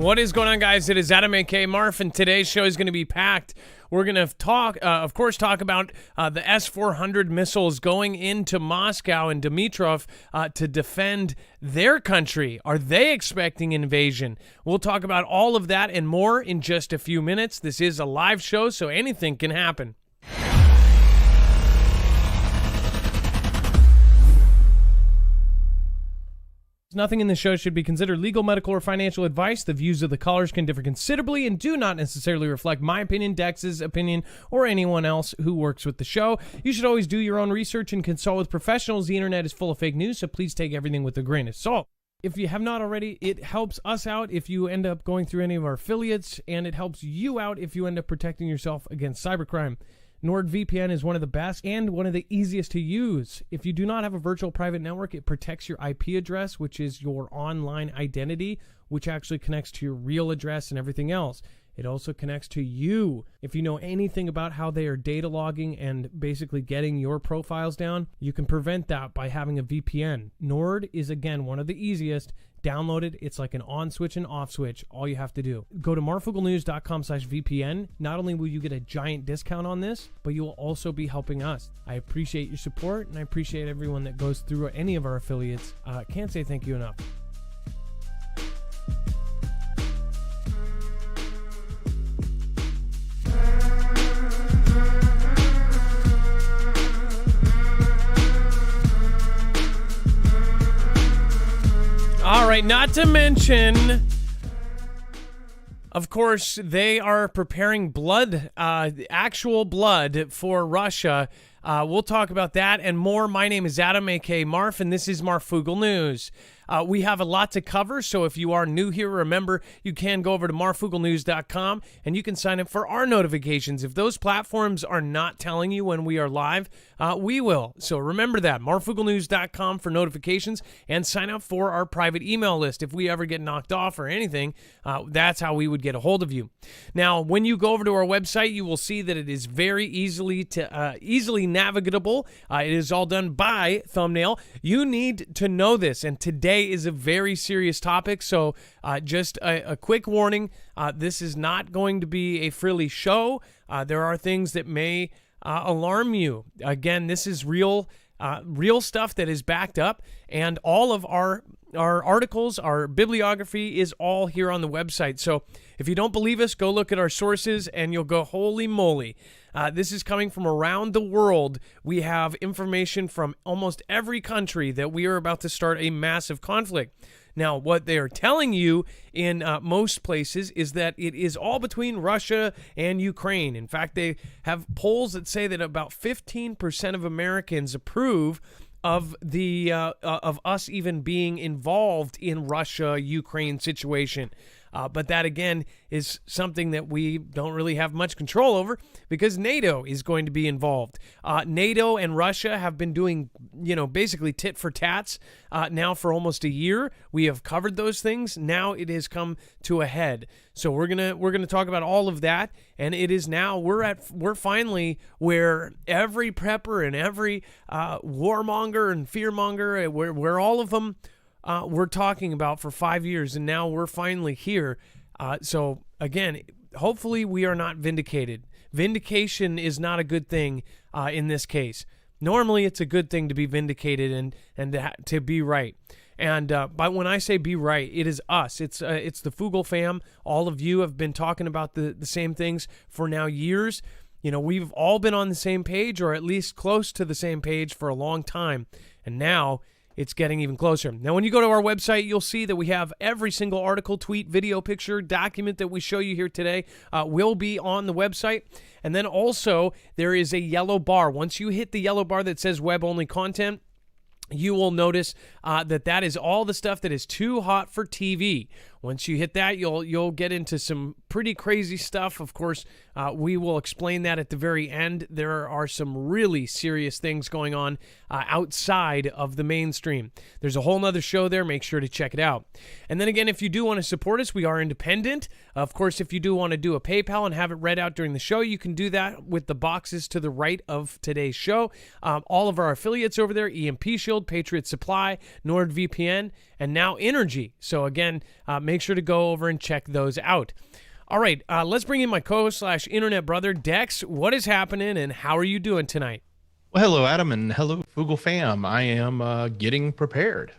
What is going on, guys? It is Adam, aka Marf, and today's show is going to be packed. We're going to talk about the S-400 missiles going into Moscow and Dimitrov to defend their country. Are they expecting invasion? We'll talk about all of that and more in just a few minutes. This is a live show, so anything can happen. Nothing in the show should be considered legal, medical, or financial advice. The views of the callers can differ considerably and do not necessarily reflect my opinion, Dex's opinion, or anyone else who works with the show. You should always do your own research and consult with professionals. The internet is full of fake news, so please take everything with a grain of salt. If you have not already, it helps us out if you end up going through any of our affiliates, and it helps you out if you end up protecting yourself against cybercrime. NordVPN is one of the best and one of the easiest to use. If you do not have a virtual private network, it protects your IP address, which is your online identity, which actually connects to your real address and everything else. It also connects to you. If you know anything about how they are data logging and basically getting your profiles down, you can prevent that by having a VPN. Nord is, again, one of the easiest. Download it. It's like an on switch and off switch. All you have to do. Go to marfooglenews.com/VPN. Not only will you get a giant discount on this, but you will also be helping us. I appreciate your support, and I appreciate everyone that goes through any of our affiliates. Can't say thank you enough. All right, not to mention, of course, they are preparing blood, actual blood for Russia. We'll talk about that and more. My name is Adam, aka Marf, and this is Marfoogle News. We have a lot to cover, so if you are new here, remember, you can go over to marfooglenews.com and you can sign up for our notifications. If those platforms are not telling you when we are live, we will. So remember that, marfooglenews.com for notifications, and sign up for our private email list. If we ever get knocked off or anything, that's how we would get a hold of you. Now, when you go over to our website, you will see that it is very easily navigable. It is all done by thumbnail. You need to know this, and today is a very serious topic, so just a quick warning. This is not going to be a frilly show. There are things that may alarm you. Again, this is real stuff that is backed up, and all of our articles, our bibliography is all here on the website. So if you don't believe us, go look at our sources and you'll go, holy moly. This is coming from around the world. We have information from almost every country that we are about to start a massive conflict. Now, what they are telling you in most places is that it is all between Russia and Ukraine. In fact, they have polls that say that about 15% of Americans approve of of us even being involved in Russia-Ukraine situation. But that, again, is something that we don't really have much control over because NATO is going to be involved. NATO and Russia have been doing, basically tit for tats now for almost a year. We have covered those things. Now it has come to a head. So we're gonna talk about all of that, and it is now we're finally where every prepper and every warmonger and fearmonger, where all of them. We're talking about for 5 years, and now we're finally here. So, again, hopefully we are not vindicated. Vindication is not a good thing in this case. Normally, it's a good thing to be vindicated and to be right. And but when I say be right, it is us. It's the Foogle fam. All of you have been talking about the same things for now years. We've all been on the same page, or at least close to the same page, for a long time. And now it's getting even closer. Now, when you go to our website, you'll see that we have every single article, tweet, video, picture, document that we show you here today will be on the website. And then also, there is a yellow bar. Once you hit the yellow bar that says web-only content, you will notice that is all the stuff that is too hot for TV. Once you hit that, you'll get into some pretty crazy stuff. Of course, we will explain that at the very end. There are some really serious things going on outside of the mainstream. There's a whole nother show there. Make sure to check it out. And then again, if you do want to support us, we are independent. Of course, if you do want to do a PayPal and have it read out during the show, you can do that with the boxes to the right of today's show. All of our affiliates over there, EMP Shield, Patriot Supply, NordVPN, and now Energy. So again, make make sure to go over and check those out. All right, let's bring in my co-host/internet brother, Dex. What is happening, and how are you doing tonight? Well, hello, Adam, and hello, Foogle fam. I am getting prepared.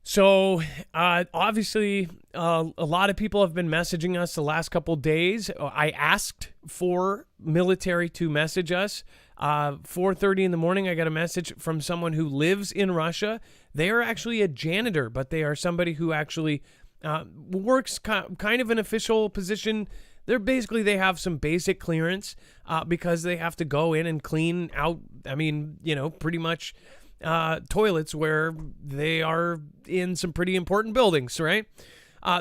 So, obviously, a lot of people have been messaging us the last couple of days. I asked for military to message us. 4:30 in the morning, I got a message from someone who lives in Russia. They are actually a janitor, but they are somebody who actually works kind of an official position. They have some basic clearance because they have to go in and clean out, pretty much toilets where they are in some pretty important buildings, right?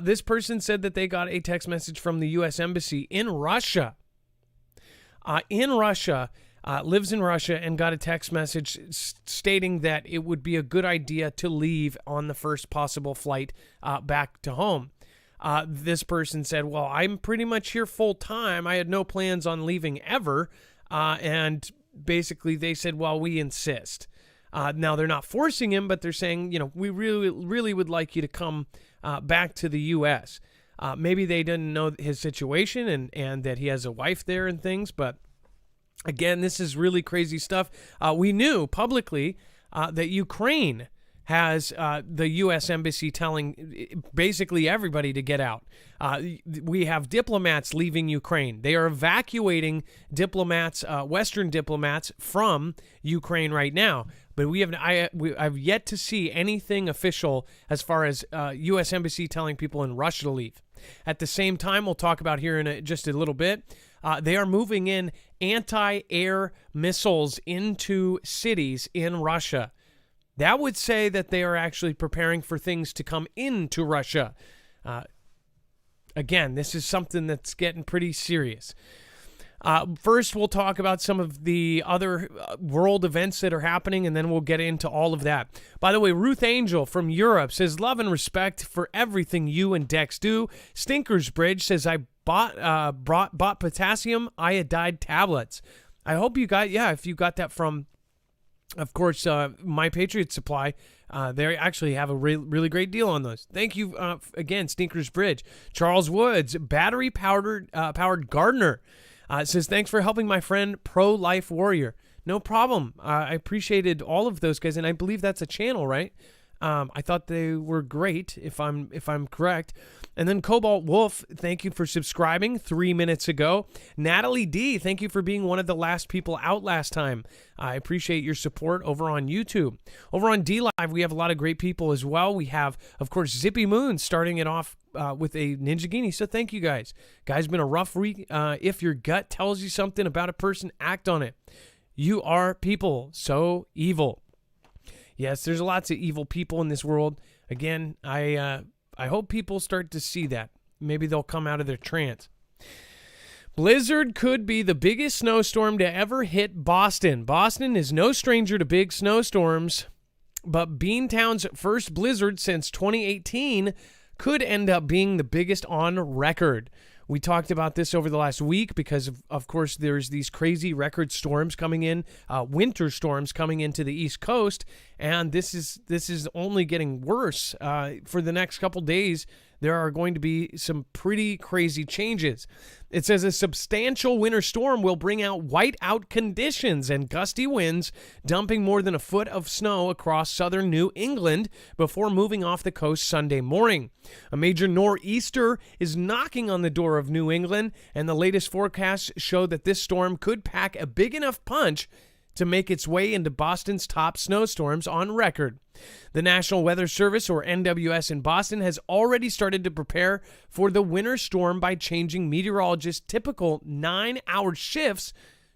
This person said that they got a text message from the U.S. Embassy in Russia. Lives in Russia, and got a text message stating that it would be a good idea to leave on the first possible flight back to home. This person said, well, I'm pretty much here full time. I had no plans on leaving ever. And basically they said, well, we insist. Now they're not forcing him, but they're saying, we really, really would like you to come back to the U.S. Maybe they didn't know his situation and that he has a wife there and things, but again, this is really crazy stuff. We knew publicly that Ukraine has the U.S. Embassy telling basically everybody to get out. We have diplomats leaving Ukraine. They are evacuating diplomats, Western diplomats, from Ukraine right now. But I've yet to see anything official as far as U.S. Embassy telling people in Russia to leave. At the same time, we'll talk about here in just a little bit, they are moving in anti-air missiles into cities in Russia. That would say that they are actually preparing for things to come into Russia. Again, this is something that's getting pretty serious. First, we'll talk about some of the other world events that are happening, and then we'll get into all of that. By the way, Ruth Angel from Europe says, love and respect for everything you and Dex do. Stinkers Bridge says, I bought potassium iodide tablets. I hope you got, if you got that from, of course, My Patriot Supply. They actually have a really great deal on those. Thank you again, Stinkers Bridge. Charles Woods, battery powered gardener. Says, thanks for helping my friend Pro-Life Warrior. No problem. I appreciated all of those guys, and I believe that's a channel, right? I thought they were great, if I'm correct. And then Cobalt Wolf, thank you for subscribing 3 minutes ago. Natalie D, thank you for being one of the last people out last time. I appreciate your support over on YouTube. Over on D-Live, we have a lot of great people as well. We have, of course, Zippy Moon starting it off with a Ninja Guinea. So thank you guys. Guys, been a rough week. If your gut tells you something about a person, act on it. You are people so evil. Yes, there's lots of evil people in this world. Again, I hope people start to see that. Maybe they'll come out of their trance. Blizzard could be the biggest snowstorm to ever hit Boston. Boston is no stranger to big snowstorms, but Beantown's first blizzard since 2018 could end up being the biggest on record. We talked about this over the last week because, of course, there's these crazy record storms coming in, winter storms coming into the East Coast, and this is only getting worse. For the next couple days, there are going to be some pretty crazy changes. It says a substantial winter storm will bring out whiteout conditions and gusty winds, dumping more than a foot of snow across southern New England before moving off the coast Sunday morning. A major nor'easter is knocking on the door of New England, and the latest forecasts show that this storm could pack a big enough punch to make its way into Boston's top snowstorms on record. The National Weather Service, or NWS, in Boston has already started to prepare for the winter storm by changing meteorologists' typical 9-hour shifts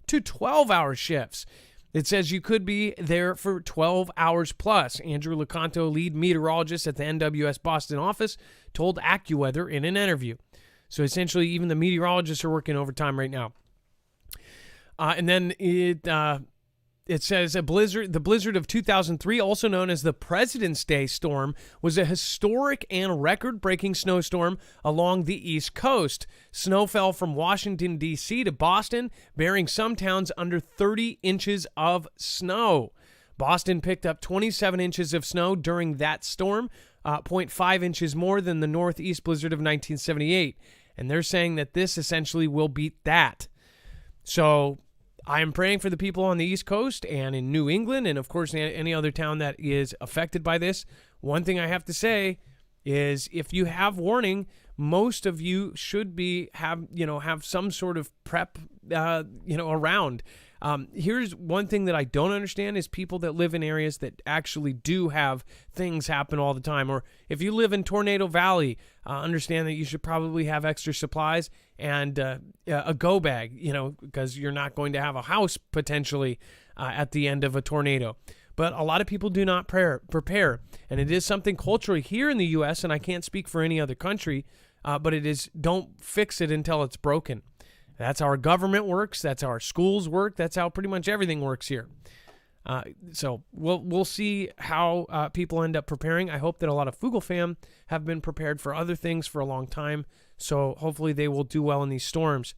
to 12-hour shifts. It says you could be there for 12 hours plus. Andrew Lecanto, lead meteorologist at the NWS Boston office, told AccuWeather in an interview. So essentially, even the meteorologists are working overtime right now. And then it says the blizzard of 2003, also known as the President's Day storm, was a historic and record-breaking snowstorm along the East Coast. Snow fell from Washington, D.C. to Boston, bearing some towns under 30 inches of snow. Boston picked up 27 inches of snow during that storm. 0.5 inches more than the Northeast blizzard of 1978. And they're saying that this essentially will beat that. So I am praying for the people on the East Coast and in New England, and of course any other town that is affected by this. One thing I have to say is, if you have warning, most of you should have some sort of prep around. Here's one thing that I don't understand is people that live in areas that actually do have things happen all the time. Or if you live in Tornado Valley, understand that you should probably have extra supplies and a go bag, because you're not going to have a house potentially at the end of a tornado. But a lot of people do not prepare. And it is something culturally here in the U.S., and I can't speak for any other country, but it is, don't fix it until it's broken. That's how our government works. That's how our schools work. That's how pretty much everything works here. So we'll see how people end up preparing. I hope that a lot of Foogle fam have been prepared for other things for a long time. So hopefully they will do well in these storms.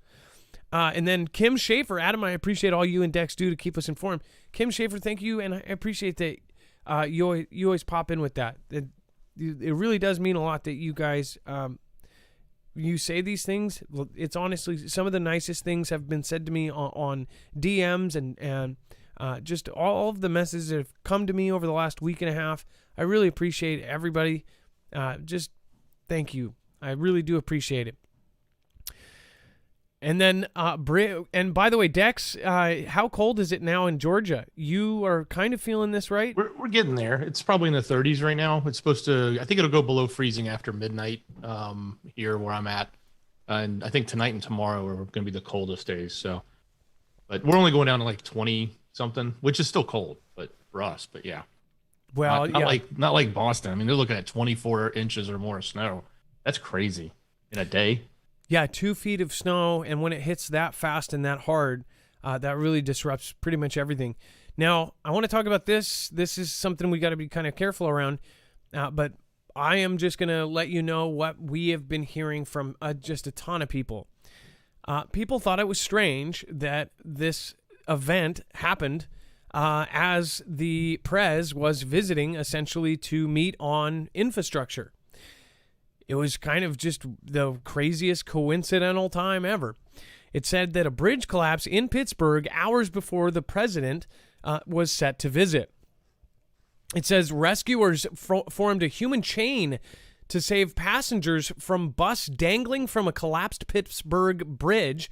And then Kim Schaefer, Adam, I appreciate all you and Dex do to keep us informed. Kim Schaefer, thank you, and I appreciate that you always pop in with that. It really does mean a lot that you guys you say these things. It's honestly some of the nicest things have been said to me on DMs and just all of the messages that have come to me over the last week and a half. I really appreciate everybody. Just thank you. I really do appreciate it. And then, and by the way, Dex, how cold is it now in Georgia? You are kind of feeling this, right? We're getting there. It's probably in the 30s right now. It's supposed to, I think it'll go below freezing after midnight here where I'm at. And I think tonight and tomorrow are going to be the coldest days. So, but we're only going down to like 20 something, which is still cold, but for us, but yeah. Well, not like Boston. I mean, they're looking at 24 inches or more of snow. That's crazy in a day. Yeah, 2 feet of snow, and when it hits that fast and that hard, that really disrupts pretty much everything. Now, I want to talk about this. This is something we got to be kind of careful around, but I am just going to let you know what we have been hearing from just a ton of people. People thought it was strange that this event happened as the Prez was visiting, essentially, to meet on infrastructure. It was kind of just the craziest coincidental time ever. It said that a bridge collapsed in Pittsburgh hours before the president was set to visit. It says rescuers formed a human chain to save passengers from bus dangling from a collapsed Pittsburgh bridge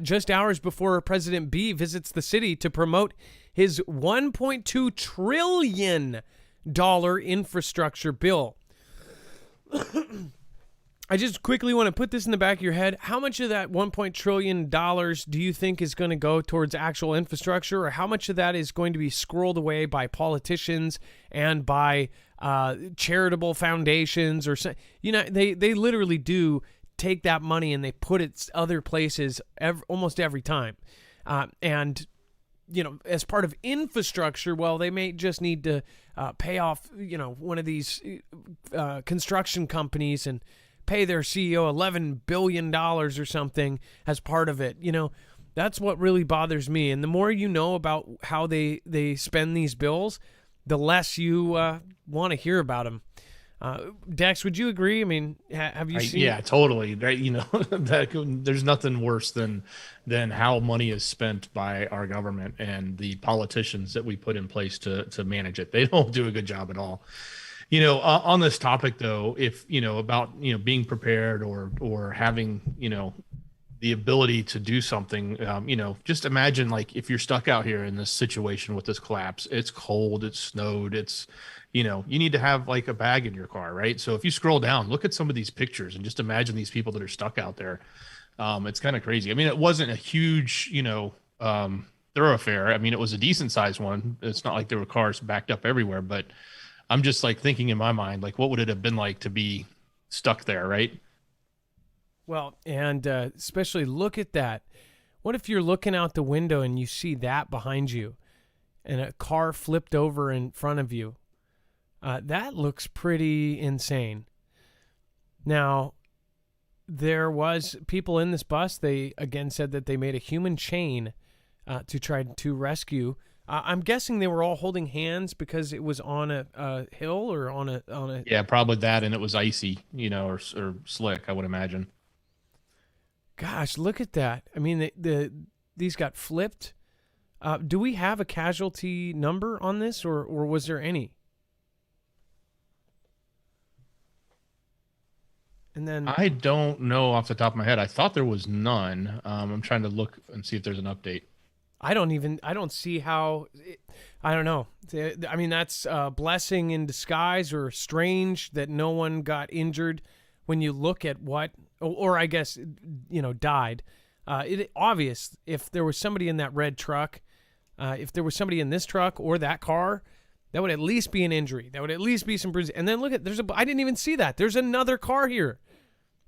just hours before President B visits the city to promote his $1.2 trillion infrastructure bill. I just quickly want to put this in the back of your head. How much of that $1 trillion do you think is going to go towards actual infrastructure, or how much of that is going to be squirreled away by politicians and by charitable foundations? Or they literally do take that money and they put it other places almost every time. And as part of infrastructure, well, they may just need to pay off, one of these construction companies and pay their CEO $11 billion or something as part of it. That's what really bothers me. And the more you know about how they spend these bills, the less you want to hear about them. Dex, would you agree? I mean, have you seen? Yeah, totally. There's nothing worse than how money is spent by our government and the politicians that we put in place to manage it. They don't do a good job at all. On this topic though, if about being prepared or having the ability to do something, just imagine like if you're stuck out here in this situation with this collapse. It's cold, it's snowed, it's you need to have like a bag in your car, right? So if you scroll down, look at some of these pictures and just imagine these people that are stuck out there. It's kind of crazy. I mean, it wasn't a huge, thoroughfare. I mean, it was a decent sized one. It's not like there were cars backed up everywhere, but I'm just like thinking in my mind, like, what would it have been like to be stuck there, right? Well, and especially look at that. What if you're looking out the window and you see that behind you and a car flipped over in front of you? That looks pretty insane. Now, there was people in this bus. They, again, said that they made a human chain to try to rescue I'm guessing they were all holding hands because it was on a hill or on a. Yeah, probably that, and it was icy, or slick, I would imagine. Gosh, look at that! I mean, these got flipped. Do we have a casualty number on this, or was there any? And then I don't know off the top of my head. I thought there was none. I'm trying to look and see if there's an update. I don't see how. I don't know. I mean, that's a blessing in disguise, or strange that no one got injured when you look at what, or I guess, died. It obvious if there was somebody in that red truck, if there was somebody in this truck or that car, that would at least be an injury. That would at least be some bruises. And then look at I didn't even see that. There's another car here.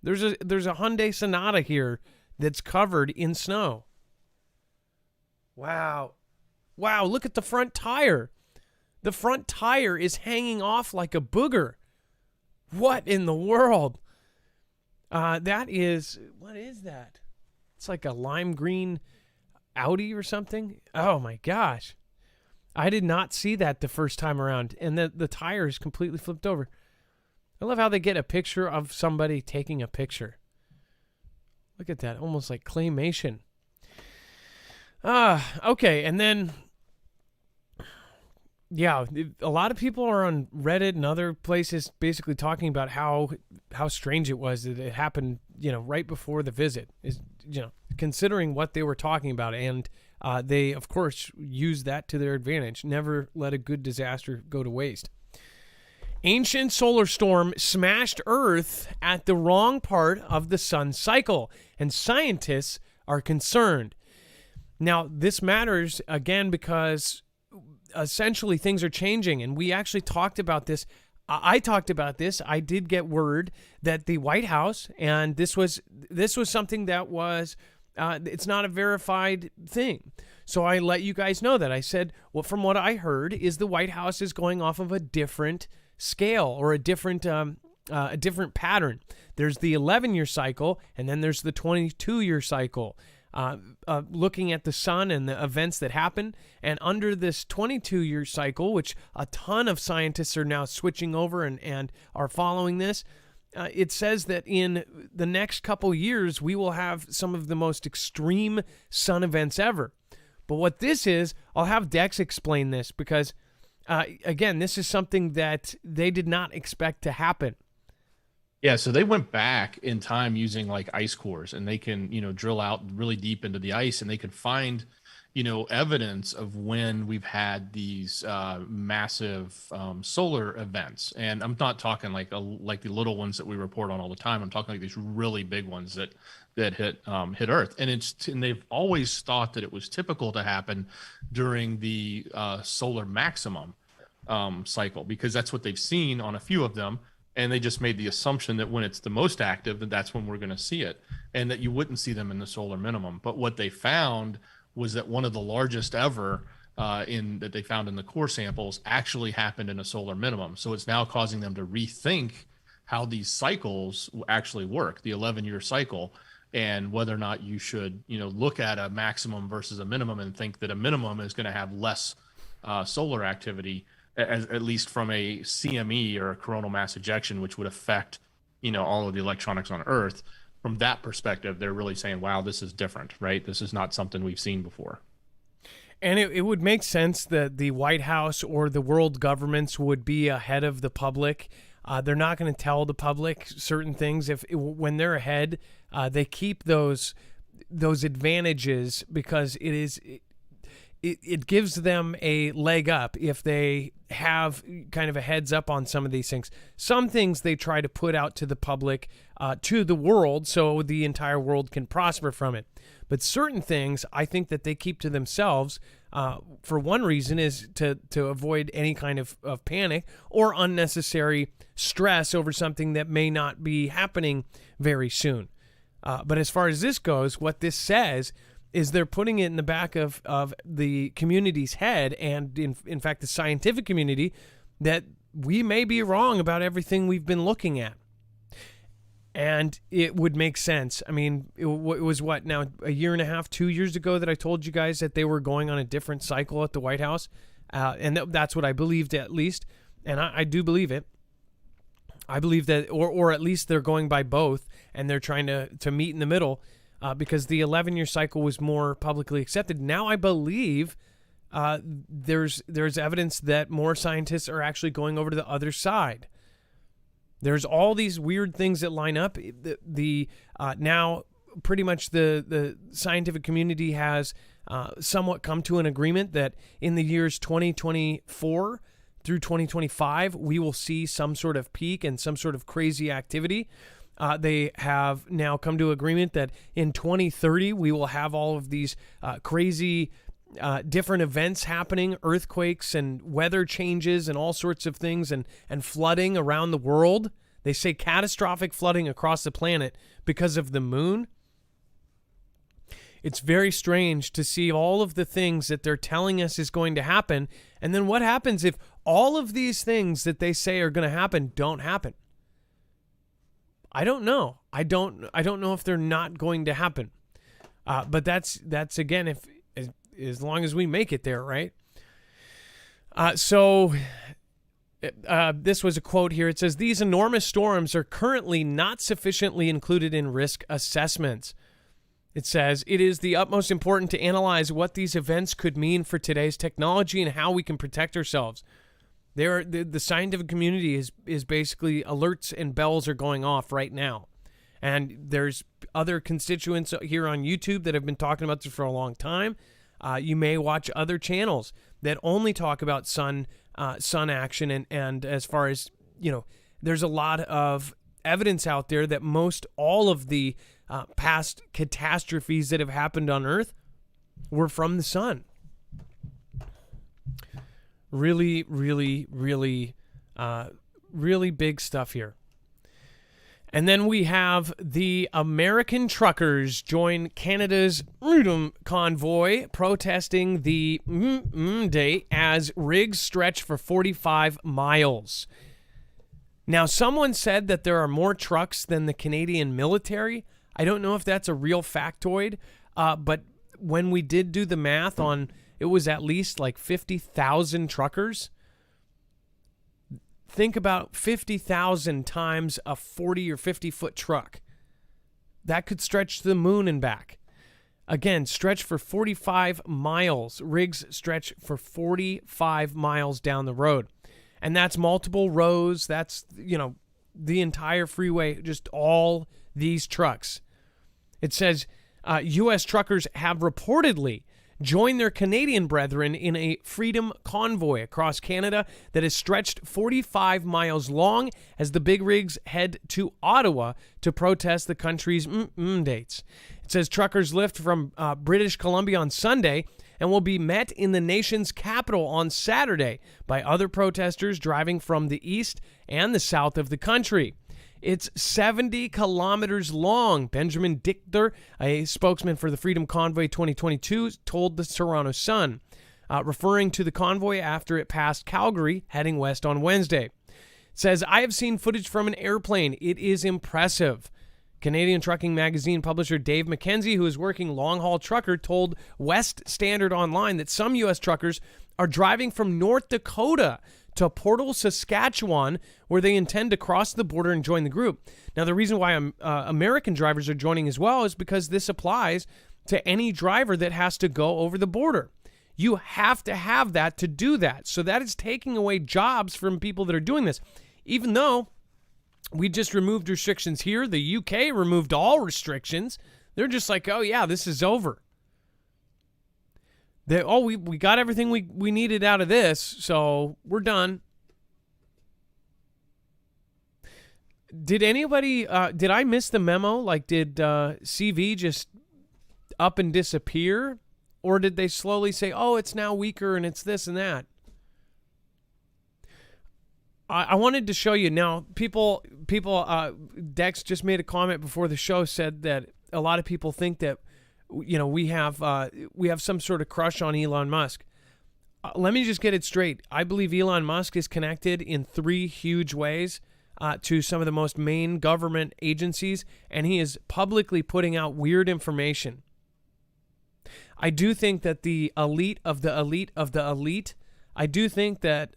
There's a Hyundai Sonata here that's covered in snow. Wow, look at the front tire. The front tire is hanging off like a booger. What in the world? What is that? It's like a lime green Audi or something. Oh my gosh. I did not see that the first time around, and the tire is completely flipped over. I love how they get a picture of somebody taking a picture. Look at that, almost like claymation. Okay, and then, yeah, a lot of people are on Reddit and other places basically talking about how strange it was that it happened, right before the visit. Is considering what they were talking about, and they, of course, use that to their advantage. Never let a good disaster go to waste. Ancient solar storm smashed Earth at the wrong part of the sun's cycle, and scientists are concerned. Now, this matters, again, because essentially things are changing, and we actually talked about this. I talked about this. I did get word that the White House, and this was something that was, it's not a verified thing. So I let you guys know that. I said, well, from what I heard, is the White House is going off of a different scale, or a different pattern. There's the 11-year cycle, and then there's the 22-year cycle. Looking at the sun and the events that happen. And under this 22-year cycle, which a ton of scientists are now switching over and are following this, it says that in the next couple years, we will have some of the most extreme sun events ever. But what this is, I'll have Dex explain this, because, again, this is something that they did not expect to happen. Yeah, so they went back in time using like ice cores, and they can, drill out really deep into the ice, and they could find, evidence of when we've had these massive solar events. And I'm not talking like the little ones that we report on all the time. I'm talking like these really big ones that hit Earth. And they've always thought that it was typical to happen during the solar maximum cycle, because that's what they've seen on a few of them. And they just made the assumption that when it's the most active, that's when we're going to see it, and that you wouldn't see them in the solar minimum. But what they found was that one of the largest ever that they found in the core samples actually happened in a solar minimum. So it's now causing them to rethink how these cycles actually work, the 11-year cycle, and whether or not you should, look at a maximum versus a minimum and think that a minimum is going to have less solar activity, at least from a CME, or a coronal mass ejection, which would affect, all of the electronics on Earth. From that perspective, they're really saying, wow, this is different, right? This is not something we've seen before. And it would make sense that the White House or the world governments would be ahead of the public. They're not going to tell the public certain things. When they're ahead, they keep those advantages, because it gives them a leg up if they have kind of a heads up on some of these things. Some things they try to put out to the public, to the world, so the entire world can prosper from it. But certain things, I think that they keep to themselves, for one reason is to avoid any kind of panic or unnecessary stress over something that may not be happening very soon. But as far as this goes, what this says is they're putting it in the back of the community's head, and in fact the scientific community, that we may be wrong about everything we've been looking at. And it would make sense. I mean, it was what now, a year and a half, 2 years ago that I told you guys that they were going on a different cycle at the White House. And that's what I believed, at least. And I do believe it. I believe that, or at least they're going by both, and they're trying to meet in the middle, because the 11-year cycle was more publicly accepted. Now I believe there's evidence that more scientists are actually going over to the other side. There's all these weird things that line up. Now pretty much the scientific community has somewhat come to an agreement that in the years 2024 through 2025, we will see some sort of peak and some sort of crazy activity. They have now come to agreement that in 2030, we will have all of these crazy different events happening, earthquakes and weather changes and all sorts of things, and flooding around the world. They say catastrophic flooding across the planet because of the moon. It's very strange to see all of the things that they're telling us is going to happen. And then what happens if all of these things that they say are going to happen don't happen? I don't know. I don't know if they're not going to happen. But that's again, if as long as we make it there, right? So this was a quote here. It says, "These enormous storms are currently not sufficiently included in risk assessments." It says, "It is the utmost important to analyze what these events could mean for today's technology and how we can protect ourselves." The scientific community is basically alerts and bells are going off right now. And there's other constituents here on YouTube that have been talking about this for a long time. You may watch other channels that only talk about sun action. And as far as, there's a lot of evidence out there that most all of the past catastrophes that have happened on Earth were from the sun. Really, really, really, really big stuff here. And then we have the American truckers join Canada's Freedom Convoy, protesting the day as rigs stretch for 45 miles. Now, someone said that there are more trucks than the Canadian military. I don't know if that's a real factoid, but when we did do the math on, it was at least like 50,000 truckers. Think about 50,000 times a 40 or 50-foot truck. That could stretch to the moon and back. Again, stretch for 45 miles. Rigs stretch for 45 miles down the road. And that's multiple rows. That's, the entire freeway, just all these trucks. It says U.S. truckers have reportedly joined their Canadian brethren in a freedom convoy across Canada that is stretched 45 miles long as the big rigs head to Ottawa to protest the country's dates. It says truckers lift from British Columbia on Sunday and will be met in the nation's capital on Saturday by other protesters driving from the east and the south of the country. It's 70 kilometers long. Benjamin Dichter, a spokesman for the Freedom Convoy 2022, told the Toronto Sun, referring to the convoy after it passed Calgary, heading west on Wednesday. It says, "I have seen footage from an airplane. It is impressive." Canadian trucking magazine publisher Dave McKenzie, who is working long-haul trucker, told West Standard Online that some U.S. truckers are driving from North Dakota to Portal, Saskatchewan, where they intend to cross the border and join the group. Now, the reason why American drivers are joining as well is because this applies to any driver that has to go over the border. You have to have that to do that. So that is taking away jobs from people that are doing this. Even though we just removed restrictions here, the UK removed all restrictions. They're just like, oh yeah, this is over. We got everything we needed out of this, so we're done. Did anybody, did I miss the memo? Like, did CV just up and disappear? Or did they slowly say, oh, it's now weaker and it's this and that? I wanted to show you now. People. Dex just made a comment before the show, said that a lot of people think that, we have some sort of crush on Elon Musk. Let me just get it straight. I believe Elon Musk is connected in 3 huge ways. to some of the most main government agencies, and he is publicly putting out weird information. I do think that the elite of the elite of the elite, I do think that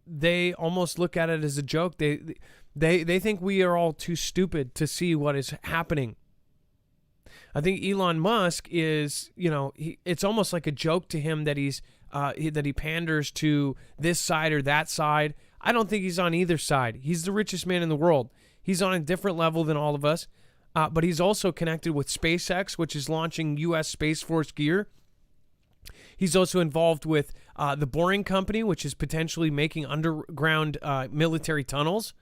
they almost look at it as a joke. They think we are all too stupid to see what is happening. I think Elon Musk is, it's almost like a joke to him that that he panders to this side or that side. I don't think he's on either side. He's the richest man in the world. He's on a different level than all of us, but he's also connected with SpaceX, which is launching U.S. Space Force gear. He's also involved with the Boring Company, which is potentially making underground military tunnels.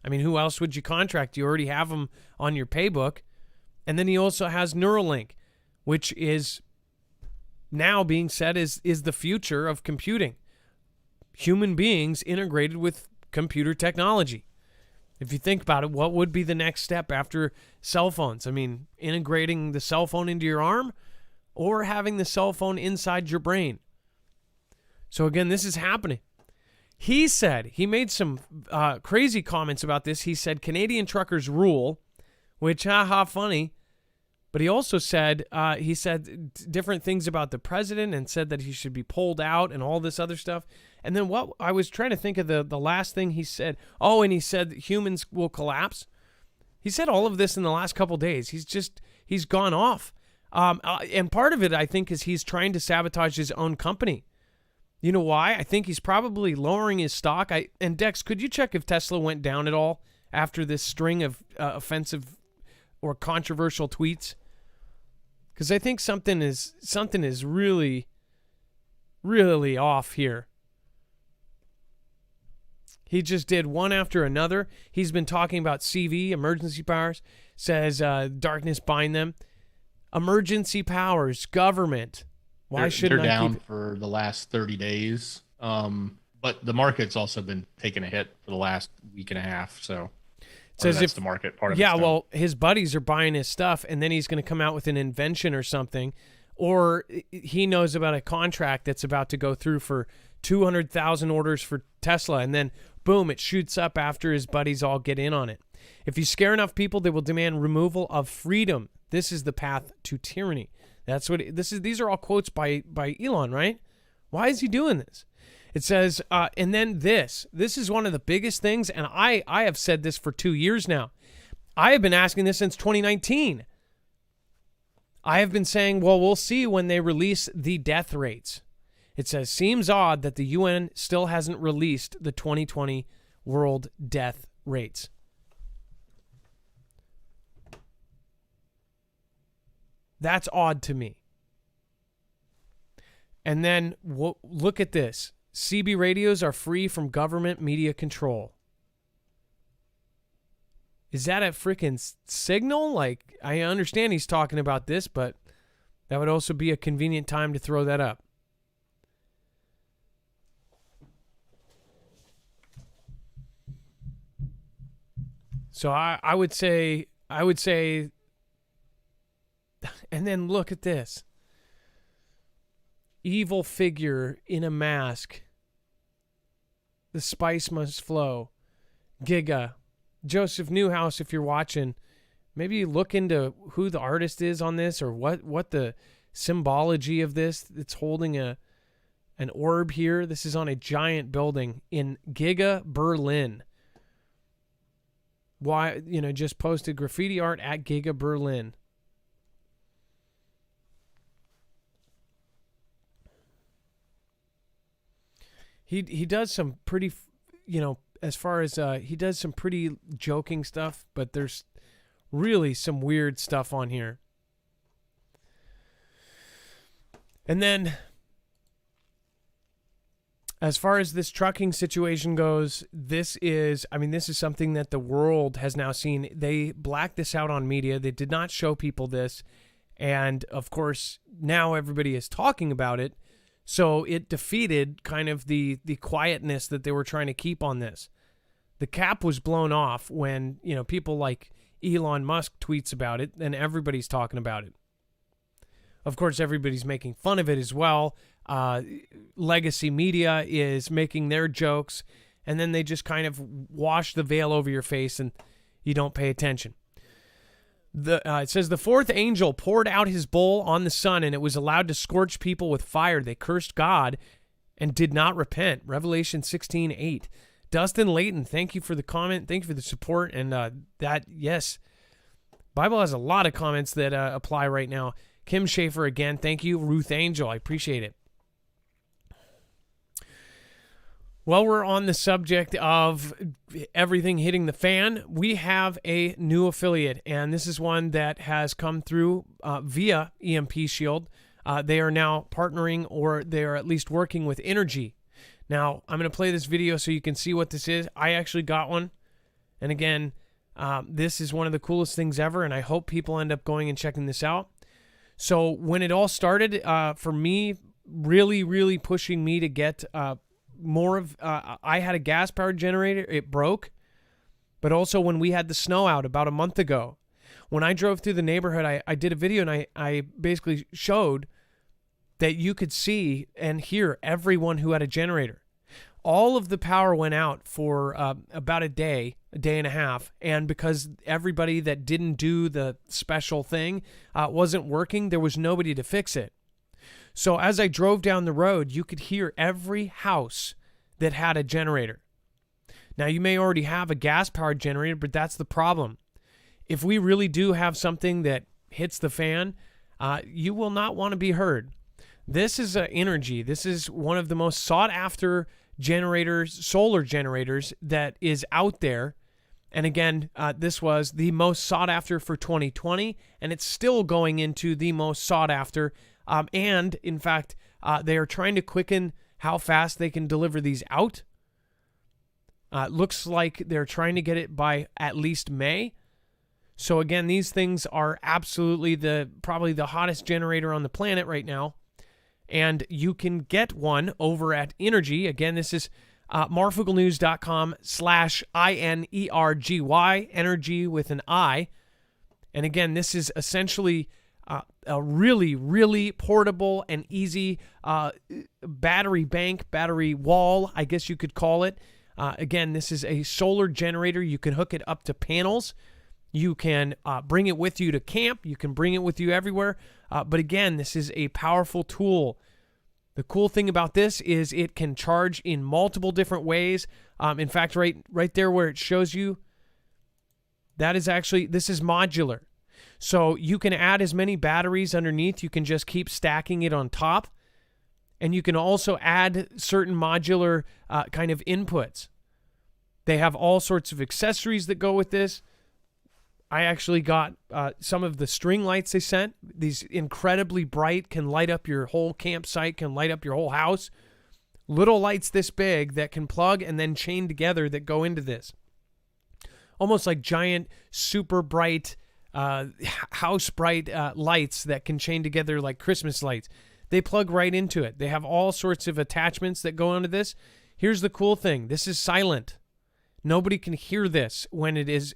I mean, who else would you contract? You already have them on your paybook. And then he also has Neuralink, which is now being said is the future of computing. Human beings integrated with computer technology. If you think about it, what would be the next step after cell phones? I mean, integrating the cell phone into your arm or having the cell phone inside your brain. So again, this is happening. He made some crazy comments about this. He said, Canadian truckers rule, which, haha, funny. But he also said, different things about the president and said that he should be pulled out and all this other stuff. And then what I was trying to think of the last thing he said. Oh, and he said humans will collapse. He said all of this in the last couple of days. He's gone off. And part of it, I think, is he's trying to sabotage his own company. You know why? I think he's probably lowering his stock. And Dex, could you check if Tesla went down at all after this string of offensive or controversial tweets? Because I think something is really, really off here. He just did one after another. He's been talking about CV, emergency powers, says darkness bind them. Emergency powers, government. Why shouldn't they're I down keep... for the last 30 days? But the market's also been taking a hit for the last week and a half. So says that's the market part of it. Yeah, well, his buddies are buying his stuff, and then he's going to come out with an invention or something, or he knows about a contract that's about to go through for 200,000 orders for Tesla, and then boom, it shoots up after his buddies all get in on it. If you scare enough people, they will demand removal of freedom. This is the path to tyranny. That's what this is. These are all quotes by Elon, right? Why is he doing this? It says, and then this is one of the biggest things, and I have said this for 2 years now. I have been asking this since 2019. I have been saying, well, we'll see when they release the death rates. It says, seems odd that the UN still hasn't released the 2020 world death rates. That's odd to me. And then look at this. CB radios are free from government media control. Is that a freaking signal? Like, I understand he's talking about this, but that would also be a convenient time to throw that up. So I would say, and then look at this. Evil figure in a mask. The spice must flow. Giga. Joseph Newhouse, if you're watching, maybe look into who the artist is on this or what the symbology of this. It's holding an orb here. This is on a giant building in Giga, Berlin. Why, just posted graffiti art at Giga Berlin. He does some pretty, as far as he does some pretty joking stuff, but there's really some weird stuff on here. And then as far as this trucking situation goes, this is something that the world has now seen. They blacked this out on media. They did not show people this. And of course, now everybody is talking about it. So it defeated kind of the quietness that they were trying to keep on this. The cap was blown off when, people like Elon Musk tweets about it, and everybody's talking about it. Of course, everybody's making fun of it as well. Legacy media is making their jokes, and then they just kind of wash the veil over your face and you don't pay attention. It says, the fourth angel poured out his bowl on the sun, and it was allowed to scorch people with fire. They cursed God and did not repent. Revelation 16:8. Dustin Layton, thank you for the comment. Thank you for the support. And yes, Bible has a lot of comments that apply right now. Kim Schaefer, again, thank you. Ruth Angel, I appreciate it. Well, we're on the subject of everything hitting the fan. We have a new affiliate, and this is one that has come through via EMP Shield. They are now partnering, or they are at least working with Energy. Now, I'm going to play this video so you can see what this is. I actually got one, and again, this is one of the coolest things ever, and I hope people end up going and checking this out. So when it all started, for me, really pushing me to get more of, I had a gas-powered generator. It broke. But also when we had the snow out about a month ago, when I drove through the neighborhood, I did a video and I basically showed that you could see and hear everyone who had a generator. All of the power went out for about a day and a half. And because everybody that didn't do the special thing wasn't working, there was nobody to fix it. So as I drove down the road, you could hear every house that had a generator. Now, you may already have a gas-powered generator, but that's the problem. If we really do have something that hits the fan, you will not want to be heard. This is Energy. This is one of the most sought-after generators, solar generators, that is out there. And again, this was the most sought-after for 2020, and it's still going into the most sought-after. And in fact, they are trying to quicken how fast they can deliver these out. Looks like they're trying to get it by at least May. So again, these things are absolutely probably the hottest generator on the planet right now. And you can get one over at Energy. Again, this is marfooglenews.com/INERGY, energy with an I. And again, this is essentially a really portable and easy battery bank, battery wall, I guess you could call it. Again, this is a solar generator. You can hook it up to panels. You can bring it with you to camp. You can bring it with you everywhere. But again, this is a powerful tool. The cool thing about this is it can charge in multiple different ways. In fact, right there where it shows you, that is actually, this is modular. So you can add as many batteries underneath. You can just keep stacking it on top. And you can also add certain modular kind of inputs. They have all sorts of accessories that go with this. I actually got some of the string lights they sent. These incredibly bright, can light up your whole campsite, can light up your whole house. Little lights this big that can plug and then chain together that go into this. Almost like giant, super bright, house bright lights that can chain together like Christmas lights. They plug right into it. They have all sorts of attachments that go onto this. Here's the cool thing. This is silent. Nobody can hear this when it is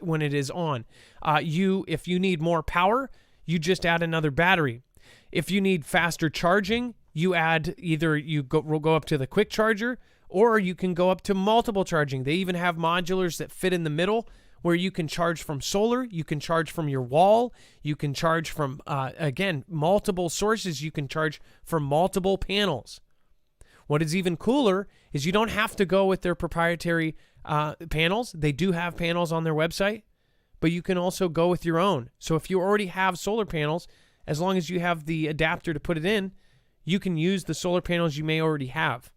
on. If you need more power, you just add another battery. If you need faster charging, you add we'll go up to the quick charger, or you can go up to multiple charging. They even have modulars that fit in the middle where you can charge from solar, you can charge from your wall, you can charge from, again, multiple sources, you can charge from multiple panels. What is even cooler is you don't have to go with their proprietary panels. They do have panels on their website, but you can also go with your own. So if you already have solar panels, as long as you have the adapter to put it in, you can use the solar panels you may already have.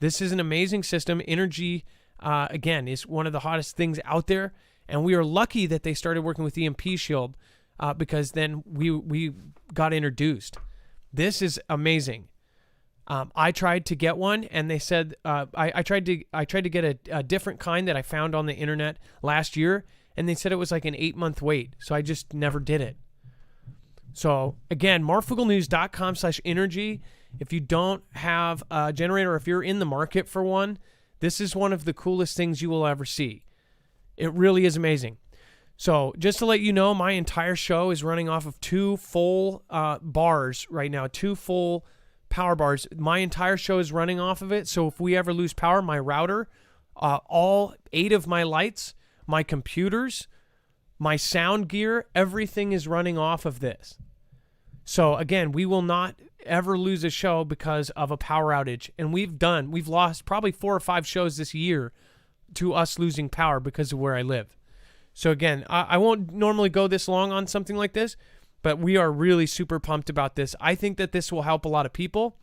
This is an amazing system. Energy, again, is one of the hottest things out there, and we are lucky that they started working with EMP Shield because then we got introduced. This is amazing. I tried to get one, and they said I tried to get a different kind that I found on the internet last year, and they said it was like an 8-month wait, so I just never did it. So again, marfooglenews.com/energy. If you don't have a generator, if you're in the market for one, this is one of the coolest things you will ever see. It really is amazing. So just to let you know, my entire show is running off of 2 full bars right now, 2 full power bars. My entire show is running off of it. So if we ever lose power, my router All 8 of my lights, my computers, my sound gear, everything is running off of this. So again, we will not ever lose a show because of a power outage. And we've lost probably 4 or 5 shows this year to us losing power because of where I live. So again, I won't normally go this long on something like this, but we are really super pumped about this. I think that this will help a lot of people.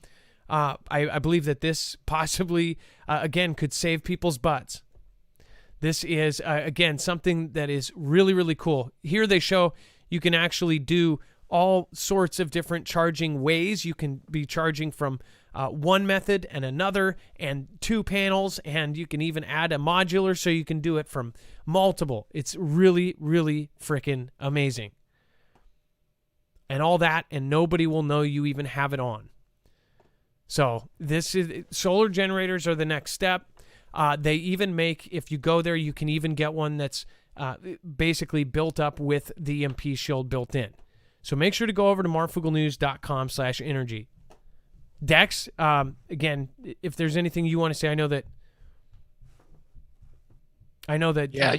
I believe that this possibly, again, could save people's butts. This is, again, something that is really, really cool. Here they show you can actually do all sorts of different charging ways. You can be charging from one method and another and 2 panels, and you can even add a modular so you can do it from multiple. It's really, really freaking amazing. And all that, and nobody will know you even have it on. So this is, solar generators are the next step. They even make, if you go there, you can even get one that's basically built up with the EMP shield built in. So make sure to go over to marfooglenews.com/energy. Dex, again, if there's anything you want to say, I know that. Yeah,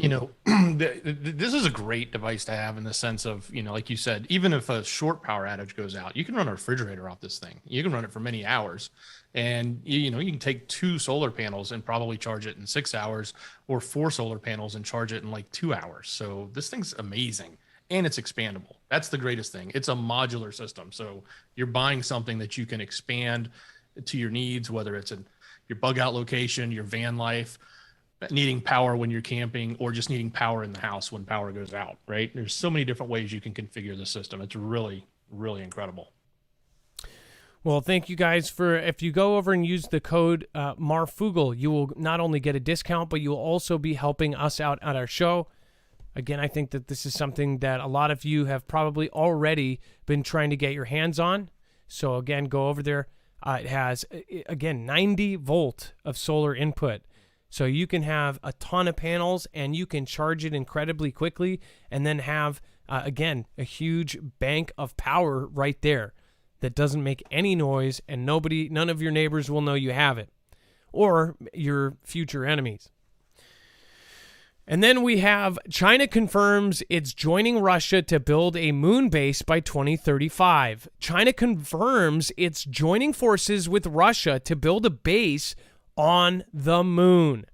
this is a great device to have in the sense of, like you said, even if a short power outage goes out, you can run a refrigerator off this thing. You can run it for many hours, and you can take 2 solar panels and probably charge it in 6 hours, or 4 solar panels and charge it in like 2 hours. So this thing's amazing, and it's expandable. That's the greatest thing. It's a modular system. So you're buying something that you can expand to your needs, whether it's your bug out location, your van life, needing power when you're camping, or just needing power in the house when power goes out, right? There's so many different ways you can configure the system. It's really, really incredible. Well, thank you guys for, if you go over and use the code Marfoogle, you will not only get a discount, but you'll also be helping us out at our show. Again, I think that this is something that a lot of you have probably already been trying to get your hands on. So again, go over there. It has, again, 90 volt of solar input. So you can have a ton of panels and you can charge it incredibly quickly and then have, again, a huge bank of power right there that doesn't make any noise, and none of your neighbors will know you have it, or your future enemies. And then we have China confirms it's joining Russia to build a moon base by 2035. China confirms it's joining forces with Russia to build a base on the moon.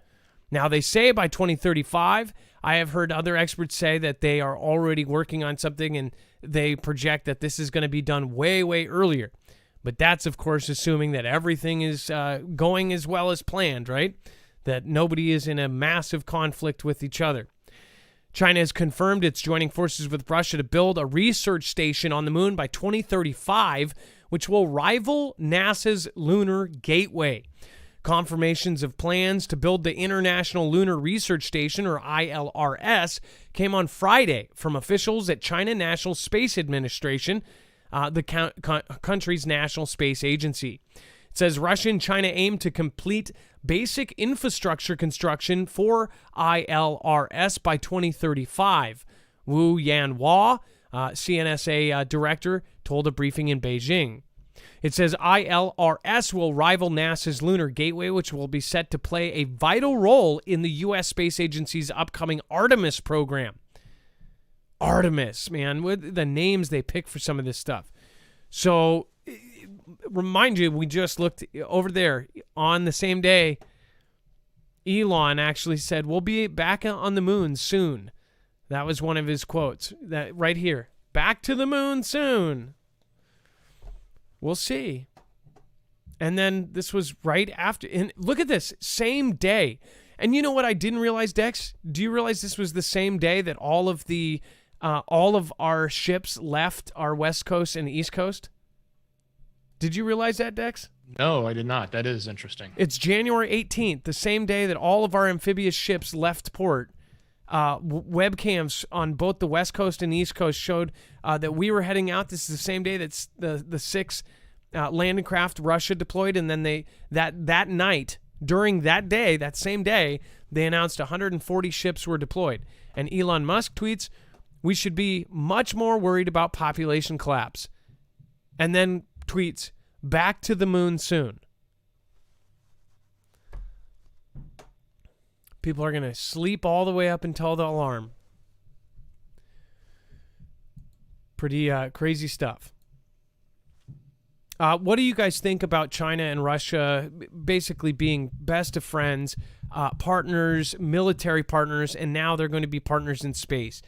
Now, they say by 2035. I have heard other experts say that they are already working on something, and they project that this is going to be done way, way earlier. But that's, of course, assuming that everything is going as well as planned, right? That nobody is in a massive conflict with each other. China has confirmed it's joining forces with Russia to build a research station on the moon by 2035, which will rival NASA's Lunar Gateway. Confirmations of plans to build the International Lunar Research Station, or ILRS, came on Friday from officials at China National Space Administration, the country's national space agency. It says Russia and China aim to complete basic infrastructure construction for ILRS by 2035. Wu Yanhua, CNSA director, told a briefing in Beijing. It says ILRS will rival NASA's Lunar Gateway, which will be set to play a vital role in the U.S. Space Agency's upcoming Artemis program. Artemis, man, with the names they pick for some of this stuff. So, remind you, we just looked over there on the same day. Elon actually said, "We'll be back on the moon soon." That was one of his quotes. That right here. Back to the moon soon. We'll see. And then this was right after. And look at this. Same day. And you know what I didn't realize, Dex? Do you realize this was the same day that all of our ships left our West Coast and East Coast? Did you realize that, Dex? No, I did not. That is interesting. It's January 18th, the same day that all of our amphibious ships left port. Webcams on both the West Coast and East Coast showed that we were heading out. This is the same day that the 6 landing craft Russia deployed, and then that night, during that day, that same day, they announced 140 ships were deployed. And Elon Musk tweets, "We should be much more worried about population collapse." And then tweets, "Back to the moon soon." People are going to sleep all the way up until the alarm. Pretty crazy stuff. What do you guys think about China and Russia basically being best of friends, partners, military partners, and now they're going to be partners in space?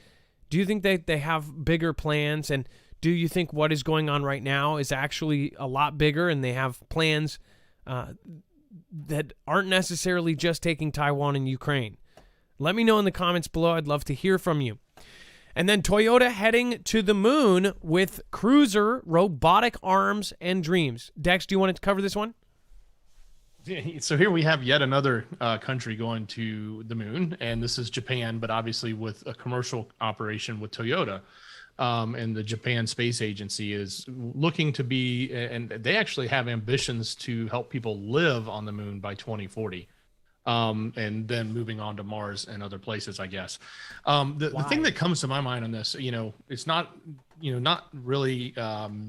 Do you think they have bigger plans, and do you think what is going on right now is actually a lot bigger and they have plans that aren't necessarily just taking Taiwan and Ukraine? Let me know in the comments below. I'd love to hear from you. And then Toyota heading to the moon with cruiser, robotic arms, and dreams. Dex, do you want to cover this one? So here we have yet another country going to the moon, and this is Japan, but obviously with a commercial operation with Toyota. And the Japan Space Agency is looking to be, and they actually have ambitions to help people live on the moon by 2040. And then moving on to Mars and other places, I guess. The thing that comes to my mind on this, it's not really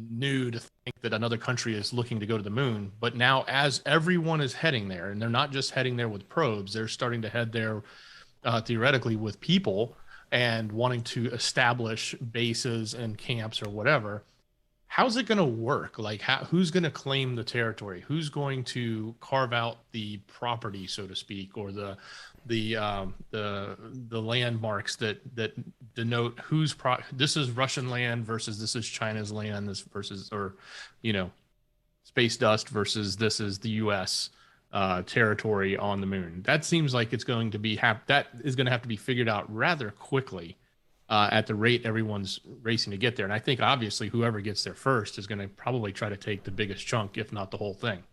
new to think that another country is looking to go to the moon. But now, as everyone is heading there, and they're not just heading there with probes, they're starting to head there theoretically with people and wanting to establish bases and camps or whatever. How's it going to work? Like, who's going to claim the territory? Who's going to carve out the property, so to speak, or the landmarks that denote this is Russian land versus this is China's land, this versus, or space dust versus this is the U.S. Territory on the moon? That seems like it's going to be that is going to have to be figured out rather quickly. At the rate everyone's racing to get there. And I think obviously whoever gets there first is going to probably try to take the biggest chunk, if not the whole thing.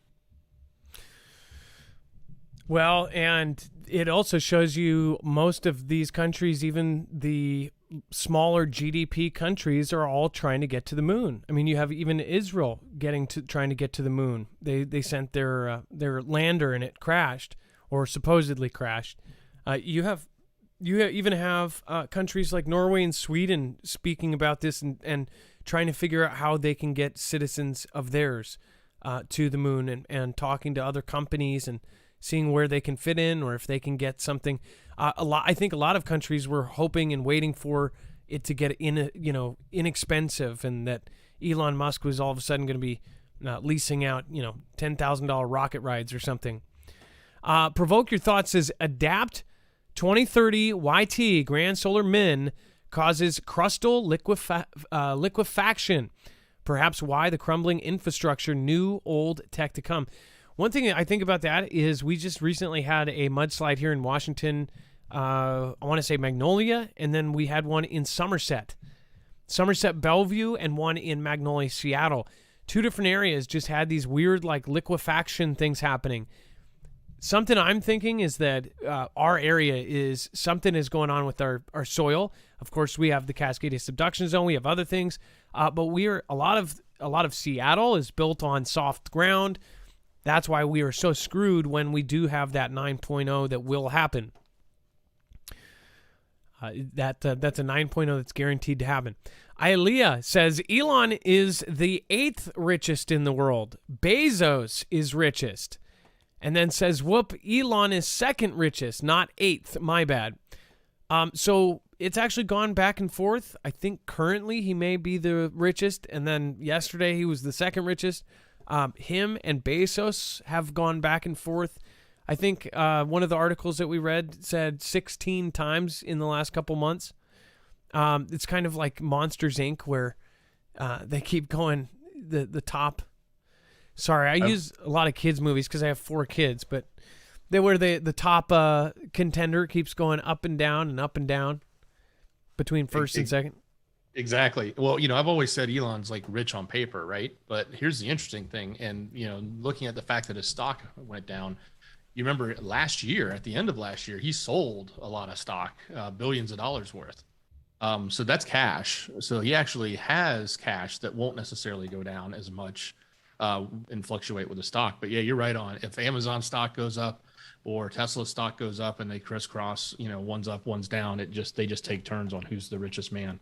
Well, and it also shows you most of these countries, even the smaller GDP countries, are all trying to get to the moon. I mean, you have even Israel trying to get to the moon. They sent their lander and it crashed, or supposedly crashed. You even have countries like Norway and Sweden speaking about this and trying to figure out how they can get citizens of theirs to the moon and talking to other companies and seeing where they can fit in or if they can get something. I think a lot of countries were hoping and waiting for it to get inexpensive, and that Elon Musk was all of a sudden going to be leasing out $10,000 rocket rides or something. Provoke Your Thoughts says adapt 2030 YT Grand Solar Min causes crustal liquefaction. Perhaps why the crumbling infrastructure, new old tech to come. One thing I think about that is we just recently had a mudslide here in Washington. I want to say Magnolia, and then we had one in Somerset Bellevue, and one in Magnolia, Seattle. Two different areas just had these weird liquefaction things happening. Something I'm thinking is that our area is something is going on with our soil. Of course, we have the Cascadia subduction zone. We have other things, but a lot of Seattle is built on soft ground. That's why we are so screwed when we do have that 9.0 that will happen. That's a 9.0 that's guaranteed to happen. Ilea says Elon is the 8th richest in the world. Bezos is richest. And then says, whoop, Elon is 2nd richest, not 8th. My bad. So it's actually gone back and forth. I think currently he may be the richest. And then yesterday he was the 2nd richest. Him and Bezos have gone back and forth. I think one of the articles that we read said 16 times in the last couple months. It's kind of like Monsters, Inc., where they keep going the top. Sorry, I use a lot of kids' movies because I have 4 kids, but the top contender keeps going up and down between first and second. Exactly. Well, I've always said Elon's rich on paper, right? But here's the interesting thing. And, looking at the fact that his stock went down, you remember at the end of last year, he sold a lot of stock, billions of dollars worth. So that's cash. So he actually has cash that won't necessarily go down as much and fluctuate with the stock. But yeah, you're right on. If Amazon stock goes up or Tesla stock goes up and they crisscross, one's up, one's down, they just take turns on who's the richest man.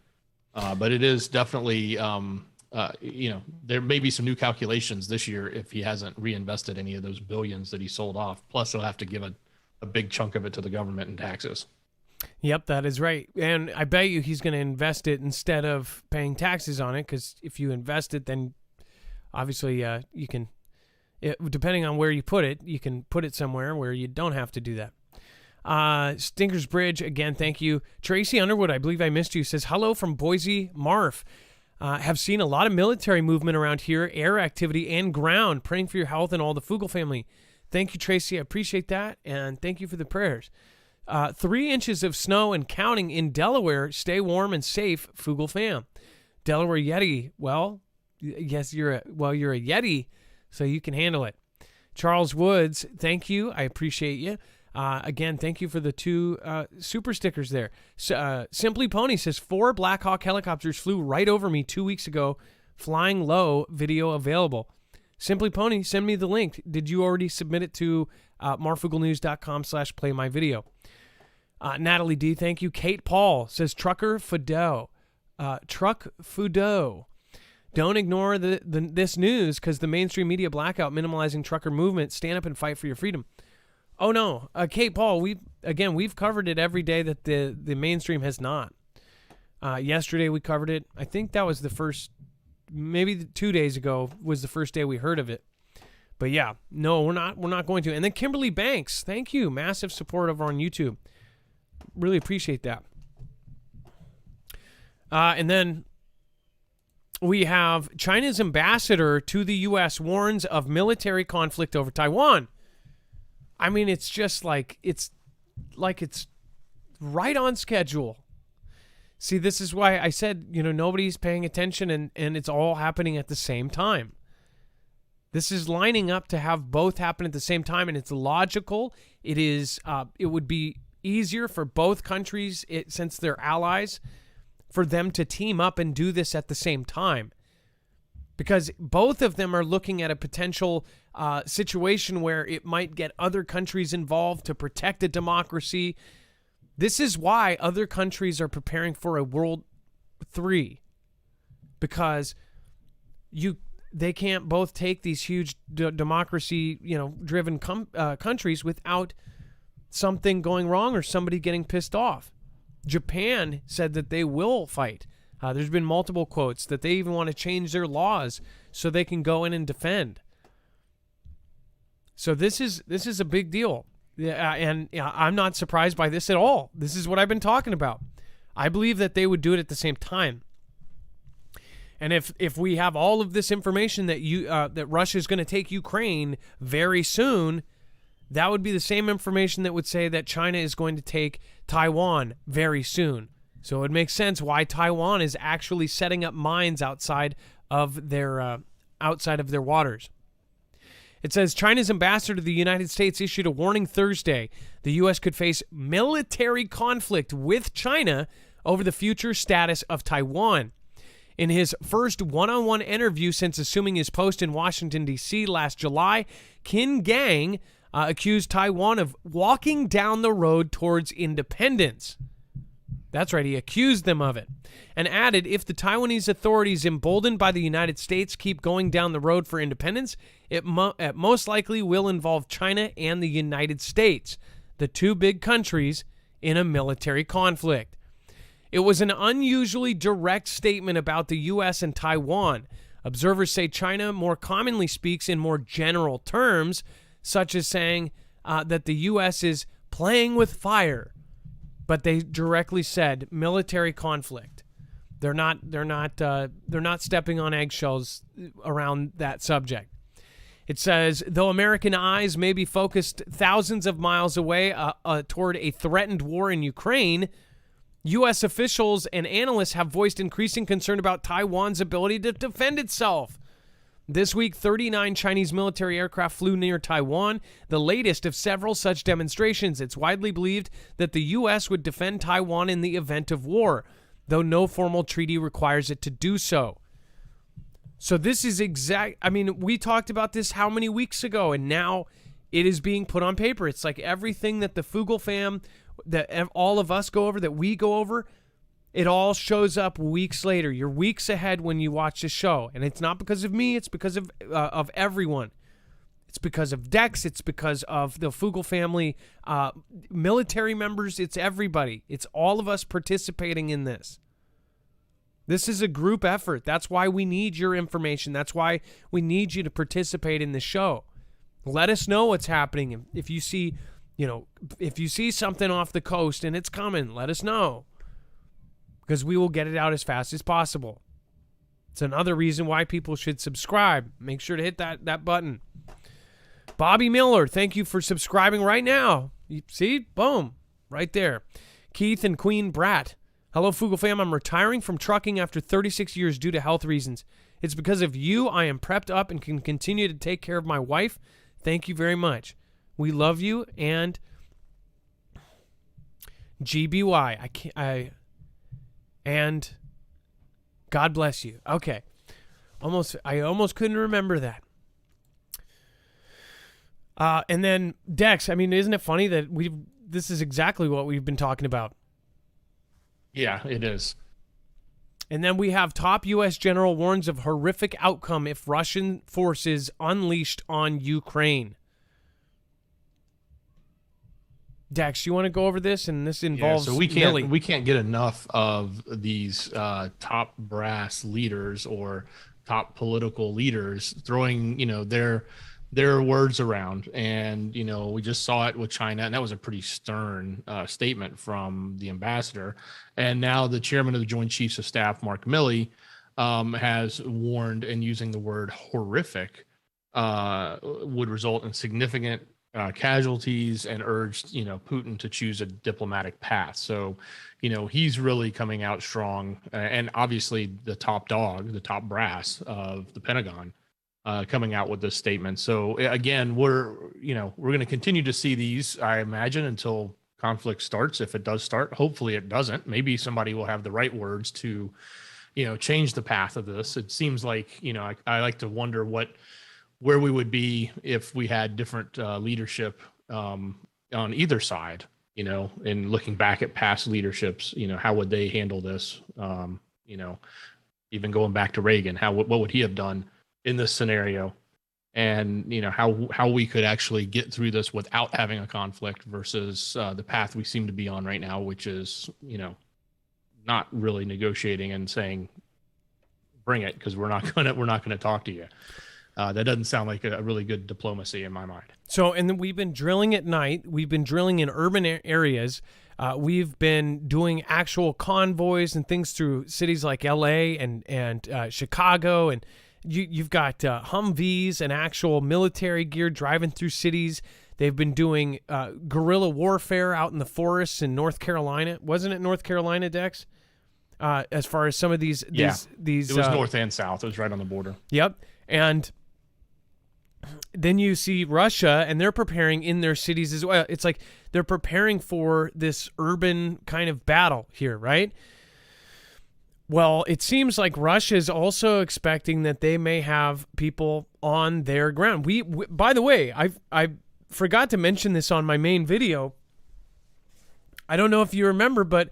But it is definitely, there may be some new calculations this year if he hasn't reinvested any of those billions that he sold off. Plus he'll have to give a big chunk of it to the government in taxes. Yep, that is right. And I bet you he's going to invest it instead of paying taxes on it, because if you invest it, then obviously you can, depending on where you put it, you can put it somewhere where you don't have to do that. Stinkers Bridge, again, thank you. Tracy Underwood, I believe I missed you, says, hello from Boise, Marf. Have seen a lot of military movement around here, air activity and ground. Praying for your health and all the Fugel family. Thank you, Tracy. I appreciate that, and thank you for the prayers. 3 inches of snow and counting in Delaware. Stay warm and safe, Fugel fam. Delaware Yeti. Well, yes, you're a Yeti, so you can handle it. Charles Woods, thank you. I appreciate you. Again, thank you for the 2 super stickers there. Simply Pony says, 4 Black Hawk helicopters flew right over me 2 weeks ago. Flying low, video available. Simply Pony, send me the link. Did you already submit it to marfugelnews.com/playmyvideo? Natalie D, thank you. Kate Paul says, Trucker Fudo. Truck Fudo. Don't ignore this news, because the mainstream media blackout minimalizing trucker movement. Stand up and fight for your freedom. Oh, no. Kate Paul, we've covered it every day that the mainstream has not. Yesterday we covered it. I think that was the first, maybe 2 days ago was the first day we heard of it. But yeah, no, we're not going to. And then Kimberly Banks, thank you. Massive support over on YouTube. Really appreciate that. And then we have China's ambassador to the U.S. warns of military conflict over Taiwan. I mean, it's just like it's right on schedule. See, this is why I said, nobody's paying attention, and it's all happening at the same time. This is lining up to have both happen at the same time, and it's logical. It is. It would be easier for both countries, since they're allies, for them to team up and do this at the same time. Because both of them are looking at a potential situation where it might get other countries involved to protect a democracy. This is why other countries are preparing for a World III, because they can't both take these huge democracy, driven countries without something going wrong or somebody getting pissed off. Japan said that they will fight. There's been multiple quotes that they even want to change their laws so they can go in and defend. So this is a big deal. And I'm not surprised by this at all. This is what I've been talking about. I believe that they would do it at the same time. And if we have all of this information that that Russia is going to take Ukraine very soon, that would be the same information that would say that China is going to take Taiwan very soon. So it makes sense why Taiwan is actually setting up mines outside of their waters. It says China's ambassador to the United States issued a warning Thursday. The U.S. could face military conflict with China over the future status of Taiwan. In his first one-on-one interview since assuming his post in Washington, D.C. last July, Qin Gang accused Taiwan of walking down the road towards independence. That's right, he accused them of it, and added, if the Taiwanese authorities, emboldened by the United States, keep going down the road for independence, it most likely will involve China and the United States, the two big countries, in a military conflict. It was an unusually direct statement about the U.S. and Taiwan. Observers say China more commonly speaks in more general terms, such as saying that the U.S. is playing with fire. But they directly said military conflict. They're not stepping on eggshells around that subject. It says, though American eyes may be focused thousands of miles away toward a threatened war in Ukraine, U.S. officials and analysts have voiced increasing concern about Taiwan's ability to defend itself. This week, 39 Chinese military aircraft flew near Taiwan, the latest of several such demonstrations. It's widely believed that the U.S. would defend Taiwan in the event of war, though no formal treaty requires it to do so. So this is we talked about this how many weeks ago, and now it is being put on paper. It's like everything that the Fugel fam, that all of us go over, that we go over, it all shows up weeks later. You're weeks ahead when you watch the show. And it's not because of me. It's because of everyone. It's because of Dex. It's because of the Fugel family, military members. It's everybody. It's all of us participating in this. This is a group effort. That's why we need your information. That's why we need you to participate in the show. Let us know what's happening. If you see, if you see something off the coast and it's coming, let us know, because we will get it out as fast as possible. It's another reason why people should subscribe. Make sure to hit that button. Bobby Miller, thank you for subscribing right now. You see? Boom. Right there. Keith and Queen Brat. Hello, Fugel fam. I'm retiring from trucking after 36 years due to health reasons. It's because of you I am prepped up and can continue to take care of my wife. Thank you very much. We love you. And GBY. And God bless you. Okay. I almost couldn't remember that. And then Dex, I mean, isn't it funny that this is exactly what we've been talking about? Yeah, it is. And then we have top U.S. general warns of horrific outcome if Russian forces unleashed on Ukraine. Dex, you want to go over this? And this involves so we can't get enough of these top brass leaders or top political leaders throwing, their words around. And, we just saw it with China, and that was a pretty stern statement from the ambassador. And now the chairman of the Joint Chiefs of Staff, Mark Milley, has warned, and using the word horrific would result in significant casualties, and urged, Putin to choose a diplomatic path. So, he's really coming out strong, and obviously the top dog, the top brass of the Pentagon, coming out with this statement. So again, we're going to continue to see these, I imagine, until conflict starts. If it does start, hopefully it doesn't. Maybe somebody will have the right words to, change the path of this. It seems like, I like to wonder where we would be if we had different leadership on either side, and looking back at past leaderships, how would they handle this? Even going back to Reagan, what would he have done in this scenario? And, how we could actually get through this without having a conflict versus the path we seem to be on right now, which is, not really negotiating and saying, bring it, because we're not gonna talk to you. That doesn't sound like a really good diplomacy in my mind. So, and then we've been drilling at night. We've been drilling in urban areas. We've been doing actual convoys and things through cities like LA and Chicago, and you've got Humvees and actual military gear driving through cities. They've been doing guerrilla warfare out in the forests in North Carolina. Wasn't it North Carolina, Dex? As far as some of these, it was north and south. It was right on the border. Yep. And then you see Russia, and they're preparing in their cities as well. It's like they're preparing for this urban kind of battle here, right? Well, it seems like Russia is also expecting that they may have people on their ground. We by the way, I forgot to mention this on my main video. I don't know if you remember, but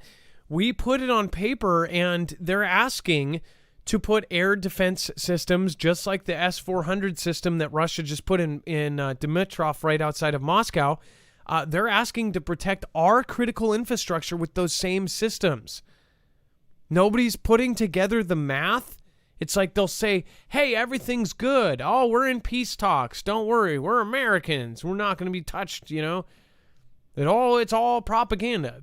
we put it on paper, and they're asking to put air defense systems just like the S-400 system that Russia just put in Dmitrov right outside of Moscow. They're asking to protect our critical infrastructure with those same systems. Nobody's putting together the math. It's like they'll say, hey, everything's good. Oh, we're in peace talks. Don't worry. We're Americans. We're not going to be touched, It's all propaganda.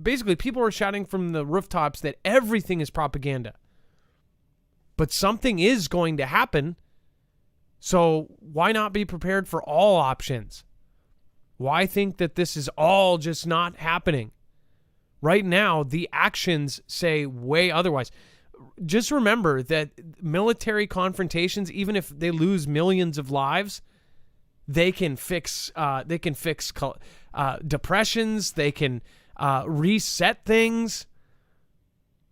Basically, people are shouting from the rooftops that everything is propaganda. But something is going to happen, so why not be prepared for all options? Why think that this is all just not happening? Right now, the actions say way otherwise. Just remember that military confrontations, even if they lose millions of lives, they can fix depressions. They can reset things.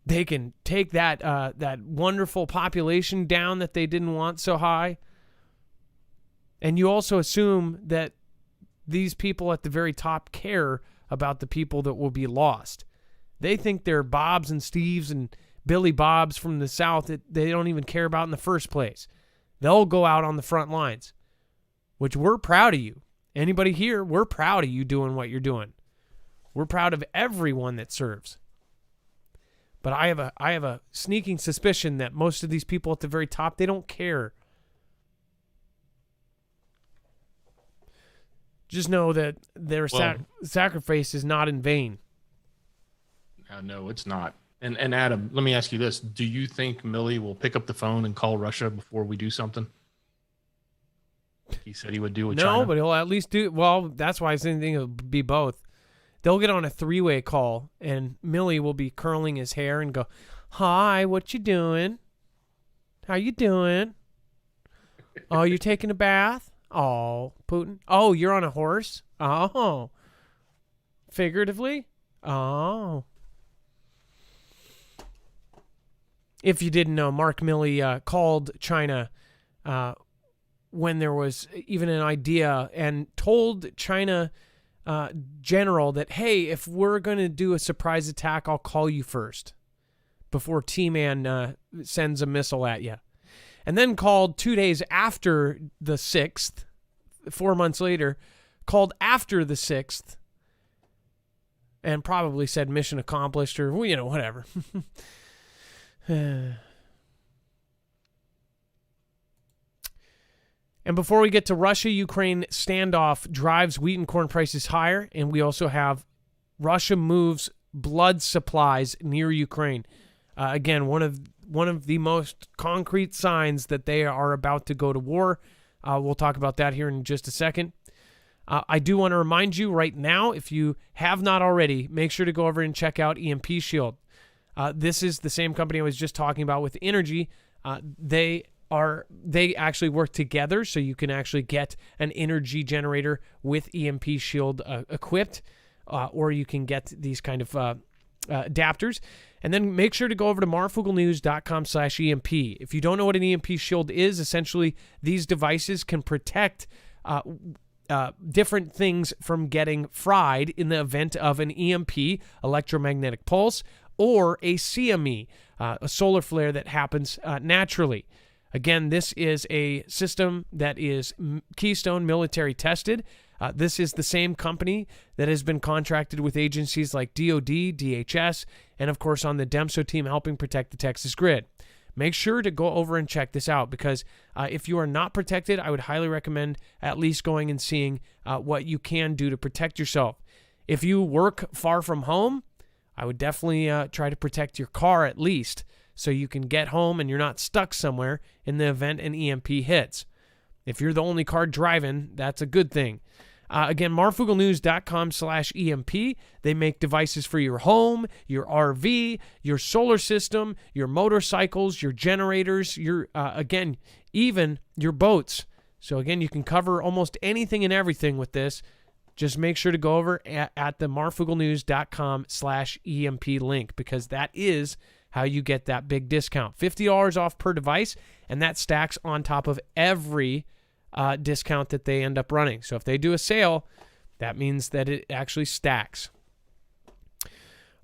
They can take that wonderful population down that they didn't want so high. And you also assume that these people at the very top care about the people that will be lost. They think they're Bobs and Steves and Billy Bobs from the South that they don't even care about in the first place. They'll go out on the front lines. which we're proud of you. Anybody here, we're proud of you doing what you're doing. We're proud of everyone that serves. But I have a sneaking suspicion that most of these people at the very top, they don't care. Just know that their sacrifice is not in vain. No, it's not. And Adam, let me ask you this. Do you think Milley will pick up the phone and call Russia before we do something? He said he would do with China. No, but he'll at least do... Well, that's why I think it'll be both. They'll get on a three-way call, and Milley will be curling his hair and go, "Hi, what you doing? How you doing? Oh, you're taking a bath? Oh, Putin. Oh, you're on a horse? Oh. Figuratively? Oh." If you didn't know, Mark Milley called China when there was even an idea and told China general that, hey, if we're going to do a surprise attack, I'll call you first before T-Man sends a missile at you. And then called 2 days after the 6th, 4 months later, called after the 6th and probably said mission accomplished or, whatever. And before we get to Russia-Ukraine standoff drives wheat and corn prices higher, and we also have Russia moves blood supplies near Ukraine. Again, one of the most concrete signs that they are about to go to war. We'll talk about that here in just a second. I do want to remind you right now, if you have not already, make sure to go over and check out EMP Shield. This is the same company I was just talking about with energy. They actually work together, so you can actually get an energy generator with EMP Shield equipped, or you can get these kind of adapters. And then make sure to go over to marfooglenews.com/EMP. If you don't know what an EMP Shield is, essentially these devices can protect different things from getting fried in the event of an EMP, electromagnetic pulse, or a CME, a solar flare that happens naturally. Again, this is a system that is Keystone military tested. This is the same company that has been contracted with agencies like DOD, DHS, and of course on the DEMSO team helping protect the Texas grid. Make sure to go over and check this out because if you are not protected, I would highly recommend at least going and seeing what you can do to protect yourself. If you work far from home, I would definitely try to protect your car at least so you can get home and you're not stuck somewhere in the event an EMP hits. If you're the only car driving, that's a good thing. Again, marfooglenews.com/EMP. They make devices for your home, your RV, your solar system, your motorcycles, your generators, even your boats. So again, you can cover almost anything and everything with this. Just make sure to go over at the marfooglenews.com/EMP link because that is how you get that big discount. $50 off per device, and that stacks on top of every discount that they end up running. So if they do a sale, that means that it actually stacks.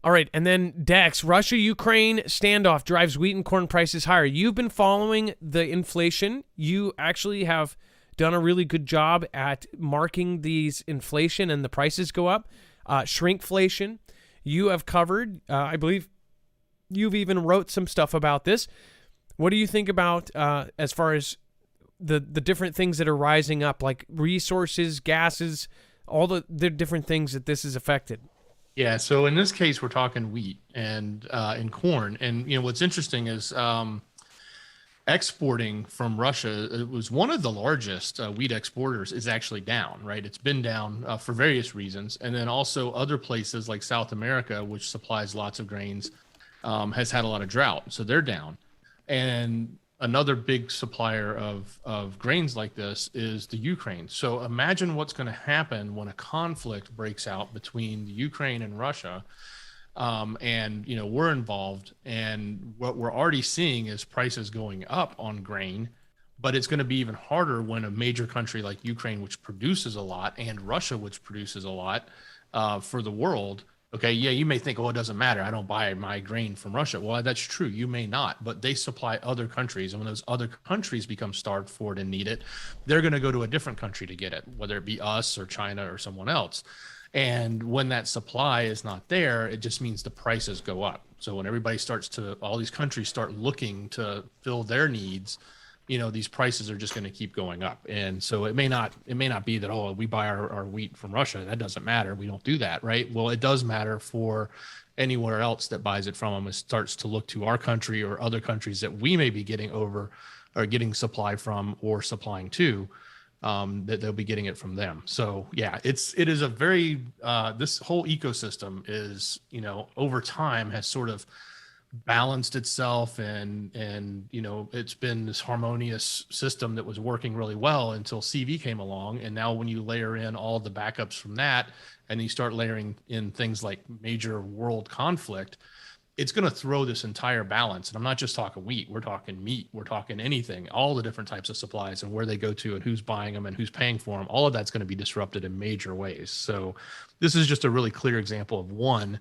All right, and then Dex, Russia-Ukraine standoff drives wheat and corn prices higher. You've been following the inflation. You actually have done a really good job at marking these inflation and the prices go up. Shrinkflation, you have covered. I believe you've even wrote some stuff about this. What do you think about as far as the different things that are rising up, like resources, gases, all the different things that this has affected? Yeah, so in this case, we're talking wheat and corn. And, what's interesting is exporting from Russia, it was one of the largest wheat exporters, is actually down, right? It's been down for various reasons. And then also other places like South America, which supplies lots of grains, has had a lot of drought. So they're down. And another big supplier of grains like this is the Ukraine. So imagine what's going to happen when a conflict breaks out between the Ukraine and Russia. And we're involved, and what we're already seeing is prices going up on grain, but it's going to be even harder when a major country like Ukraine, which produces a lot, and Russia, which produces a lot for the world, Okay, yeah, you may think, oh, it doesn't matter. I don't buy my grain from Russia. Well, that's true. You may not, but they supply other countries. And when those other countries become starved for it and need it, they're going to go to a different country to get it, whether it be us or China or someone else. And when that supply is not there, it just means the prices go up. So when everybody starts to, all these countries start looking to fill their needs, these prices are just going to keep going up. And so it may not be that, oh, we buy our wheat from Russia. That doesn't matter. We don't do that, right? Well, it does matter for anywhere else that buys it from them. It starts to look to our country or other countries that we may be getting over or getting supply from or supplying to, that they'll be getting it from them. So yeah, it is a very, this whole ecosystem is, over time has sort of balanced itself and it's been this harmonious system that was working really well until CV came along. And now when you layer in all the backups from that and you start layering in things like major world conflict, it's going to throw this entire balance. And I'm not just talking wheat, we're talking meat, we're talking anything, all the different types of supplies and where they go to and who's buying them and who's paying for them. All of that's going to be disrupted in major ways. So this is just a really clear example of one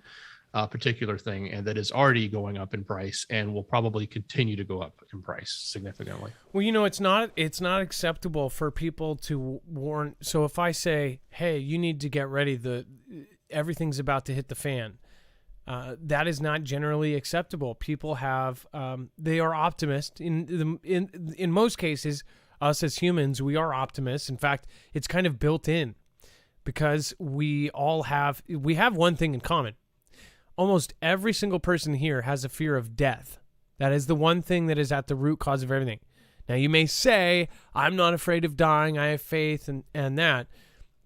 particular thing, and that is already going up in price and will probably continue to go up in price significantly. Well, it's not acceptable for people to warn. So if I say, hey, you need to get ready, everything's about to hit the fan, that is not generally acceptable. People have they are optimists. In most cases, us as humans, we are optimists. In fact, it's kind of built in because we have one thing in common. Almost every single person here has a fear of death. That is the one thing that is at the root cause of everything. Now, you may say, I'm not afraid of dying. I have faith and that.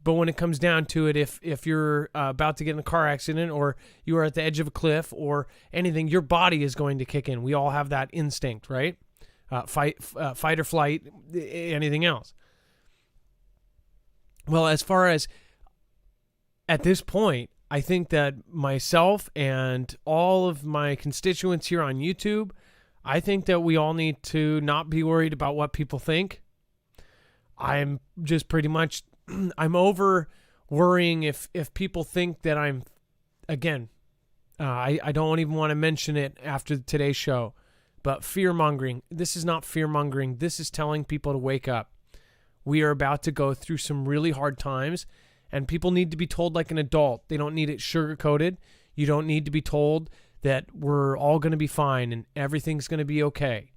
But when it comes down to it, if you're about to get in a car accident or you are at the edge of a cliff or anything, your body is going to kick in. We all have that instinct, right? Fight or flight, anything else. Well, as far as at this point, I think that myself and all of my constituents here on YouTube, I think that we all need to not be worried about what people think. I'm just pretty much, I'm over worrying if people think that I'm, again, I don't even want to mention it after today's show, but fear-mongering. This is not fear-mongering. This is telling people to wake up. We are about to go through some really hard times. And people need to be told like an adult. They don't need it sugar-coated. You don't need to be told that we're all going to be fine and everything's going to be okay.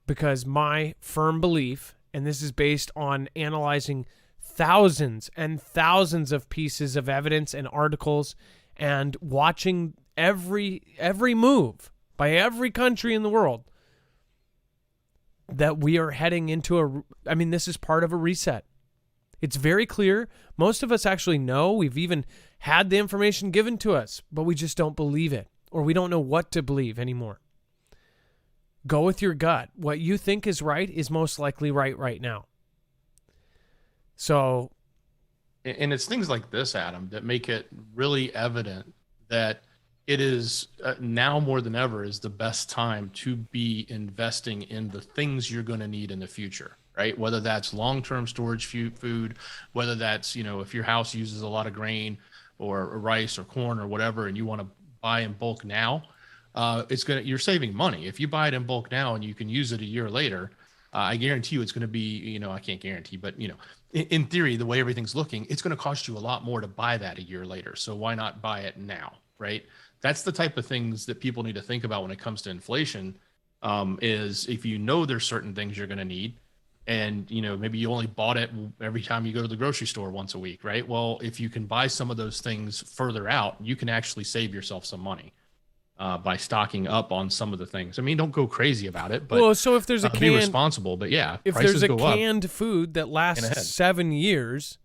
Because my firm belief, and this is based on analyzing thousands and thousands of pieces of evidence and articles and watching every move by every country in the world, that we are heading into this is part of a reset. It's very clear. Most of us actually know. We've even had the information given to us, but we just don't believe it, or we don't know what to believe anymore. Go with your gut. What you think is right is most likely right now. So, and it's things like this, Adam, that make it really evident that it is now more than ever is the best time to be investing in the things you're going to need in the future. Right? Whether that's long-term storage food, whether that's, if your house uses a lot of grain or rice or corn or whatever, and you want to buy in bulk now, you're saving money. If you buy it in bulk now and you can use it a year later, I guarantee you it's going to be, I can't guarantee, but in theory, the way everything's looking, it's going to cost you a lot more to buy that a year later. So why not buy it now? Right? That's the type of things that people need to think about when it comes to inflation, is if there's certain things you're going to need, and maybe you only bought it every time you go to the grocery store once a week, right? Well, if you can buy some of those things further out, you can actually save yourself some money by stocking up on some of the things. I mean, don't go crazy about it, but so if there's be responsible. But yeah, if there's a canned food that lasts 7 years,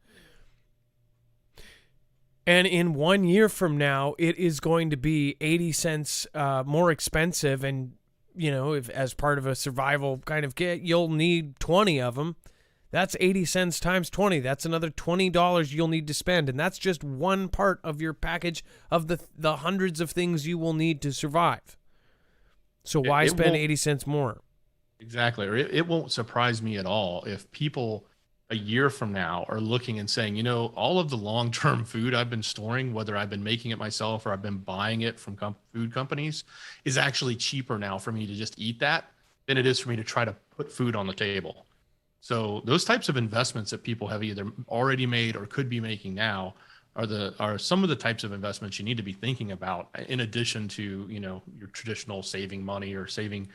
and in 1 year from now it is going to be 80 cents more expensive, and if as part of a survival kind of kit, you'll need 20 of them. That's 80 cents times 20. That's another $20 you'll need to spend. And that's just one part of your package of the hundreds of things you will need to survive. So why spend 80 cents more? Exactly. Or it won't surprise me at all if people a year from now are looking and saying, all of the long-term food I've been storing, whether I've been making it myself or I've been buying it from food companies, is actually cheaper now for me to just eat that than it is for me to try to put food on the table. So those types of investments that people have either already made or could be making now are some of the types of investments you need to be thinking about, in addition to, your traditional saving money or saving,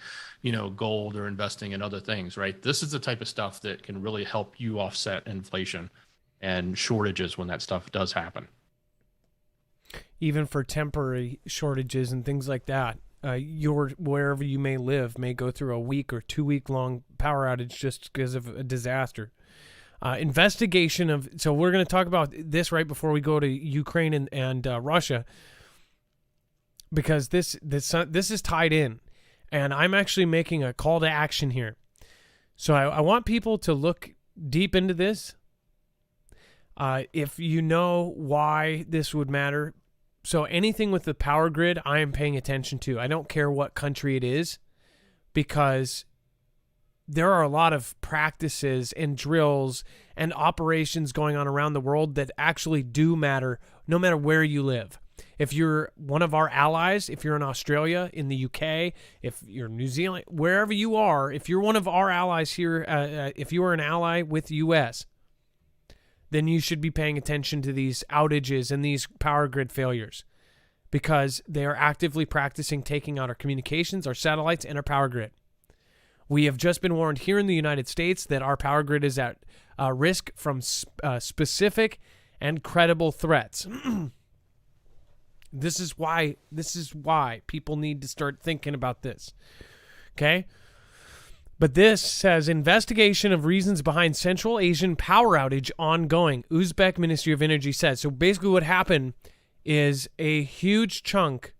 gold or investing in other things, right? This is the type of stuff that can really help you offset inflation and shortages when that stuff does happen. Even for temporary shortages and things like that, wherever you may live may go through a week or 2 week long power outage just because of a disaster. Investigation of, so we're going to talk about this right before we go to Ukraine and Russia, because this is tied in, and I'm actually making a call to action here. So I want people to look deep into this. If you know why this would matter, so anything with the power grid, I am paying attention to. I don't care what country it is, because there are a lot of practices and drills and operations going on around the world that actually do matter, no matter where you live. If you're one of our allies, if you're in Australia, in the UK, if you're New Zealand, wherever you are, if you're one of our allies here, if you are an ally with the US, then you should be paying attention to these outages and these power grid failures, because they are actively practicing taking out our communications, our satellites, and our power grid. We have just been warned here in the United States that our power grid is at risk from specific and credible threats. This is why people need to start thinking about this. Okay? But this says, investigation of reasons behind Central Asian power outage ongoing. Uzbek Ministry of Energy says. So basically what happened is a huge chunk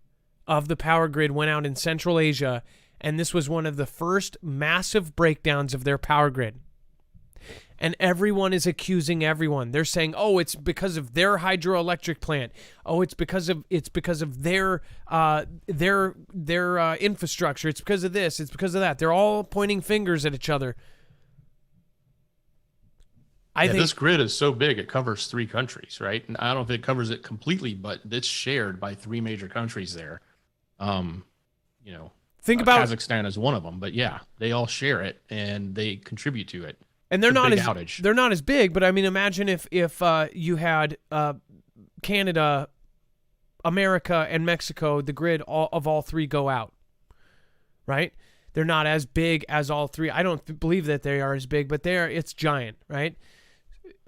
of the power grid went out in Central Asia, and this was one of the first massive breakdowns of their power grid. And everyone is accusing everyone. They're saying, "Oh, it's because of their hydroelectric plant. Oh, it's because of their infrastructure. It's because of this. It's because of that." They're all pointing fingers at each other. I think this grid is so big; it covers 3 countries, right? And I don't know if it covers it completely, but it's shared by 3 major countries there. Think about Kazakhstan is one of them, but yeah, they all share it and they contribute to it. And they're not as big, but I mean, imagine if you had Canada, America, and Mexico, the grid of all 3 go out, right? They're not as big as all 3. I don't believe that they are as big, but it's giant, right?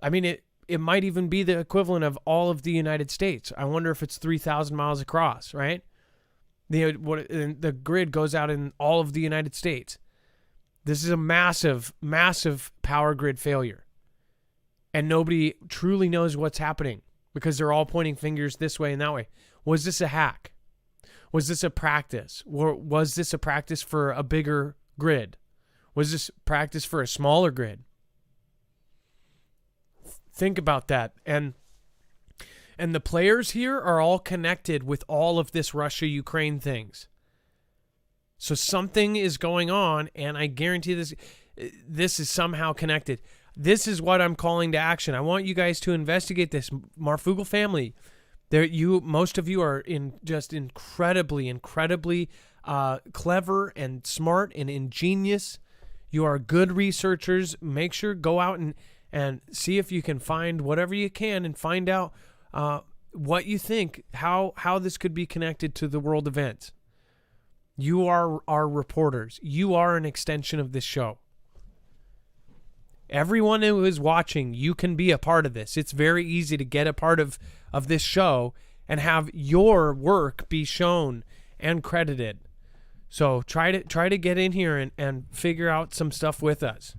I mean, it might even be the equivalent of all of the United States. I wonder if it's 3,000 miles across, right? The grid goes out in all of the United States. This is a massive, massive power grid failure. And nobody truly knows what's happening because they're all pointing fingers this way and that way. Was this a hack? Was this a practice? Or was this a practice for a bigger grid? Was this practice for a smaller grid? Think about that. And the players here are all connected with all of this Russia-Ukraine things. So something is going on, and I guarantee this is somehow connected. This is what I'm calling to action. I want you guys to investigate this. Marfoogle family, most of you are just incredibly clever and smart and ingenious. You are good researchers. Make sure go out and see if you can find whatever you can and find out what you think, how this could be connected to the world events. You are our reporters. You are an extension of this show. Everyone who is watching, you can be a part of this. It's very easy to get a part of this show and have your work be shown and credited. So try to get in here and figure out some stuff with us.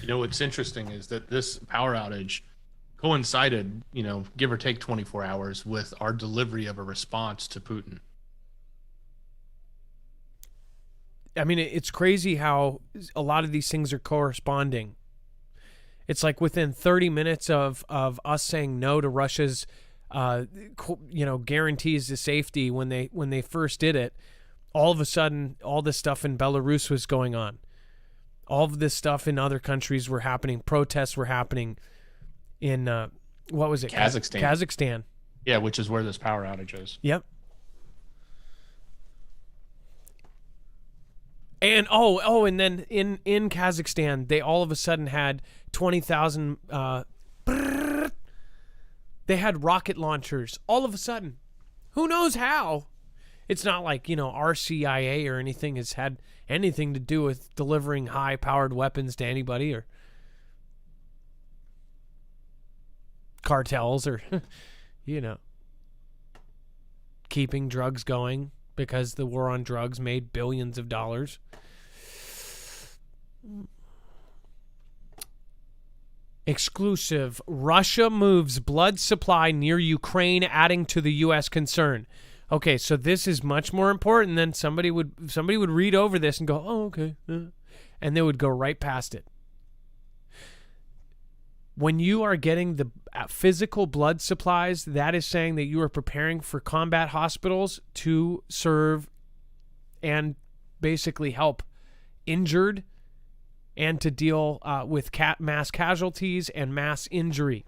What's interesting is that this power outage coincided, give or take 24 hours with our delivery of a response to Putin. I mean, it's crazy how a lot of these things are corresponding. It's like within 30 minutes of us saying no to Russia's, guarantees to safety when they first did it, all of a sudden, all this stuff in Belarus was going on. All of this stuff in other countries were happening. Protests were happening in, what was it? Kazakhstan. Kazakhstan. Yeah, which is where this power outage is. Yep. And and then in Kazakhstan, they all of a sudden had 20,000. They had rocket launchers all of a sudden. Who knows how? It's not like, our CIA or anything has had anything to do with delivering high-powered weapons to anybody or cartels or, keeping drugs going because the war on drugs made billions of dollars. Exclusive. Russia moves blood supply near Ukraine, adding to the U.S. concern. Okay, so this is much more important than somebody would read over this and go, oh, okay. And they would go right past it. When you are getting the physical blood supplies, that is saying that you are preparing for combat hospitals to serve and basically help injured and to deal with mass casualties and mass injury.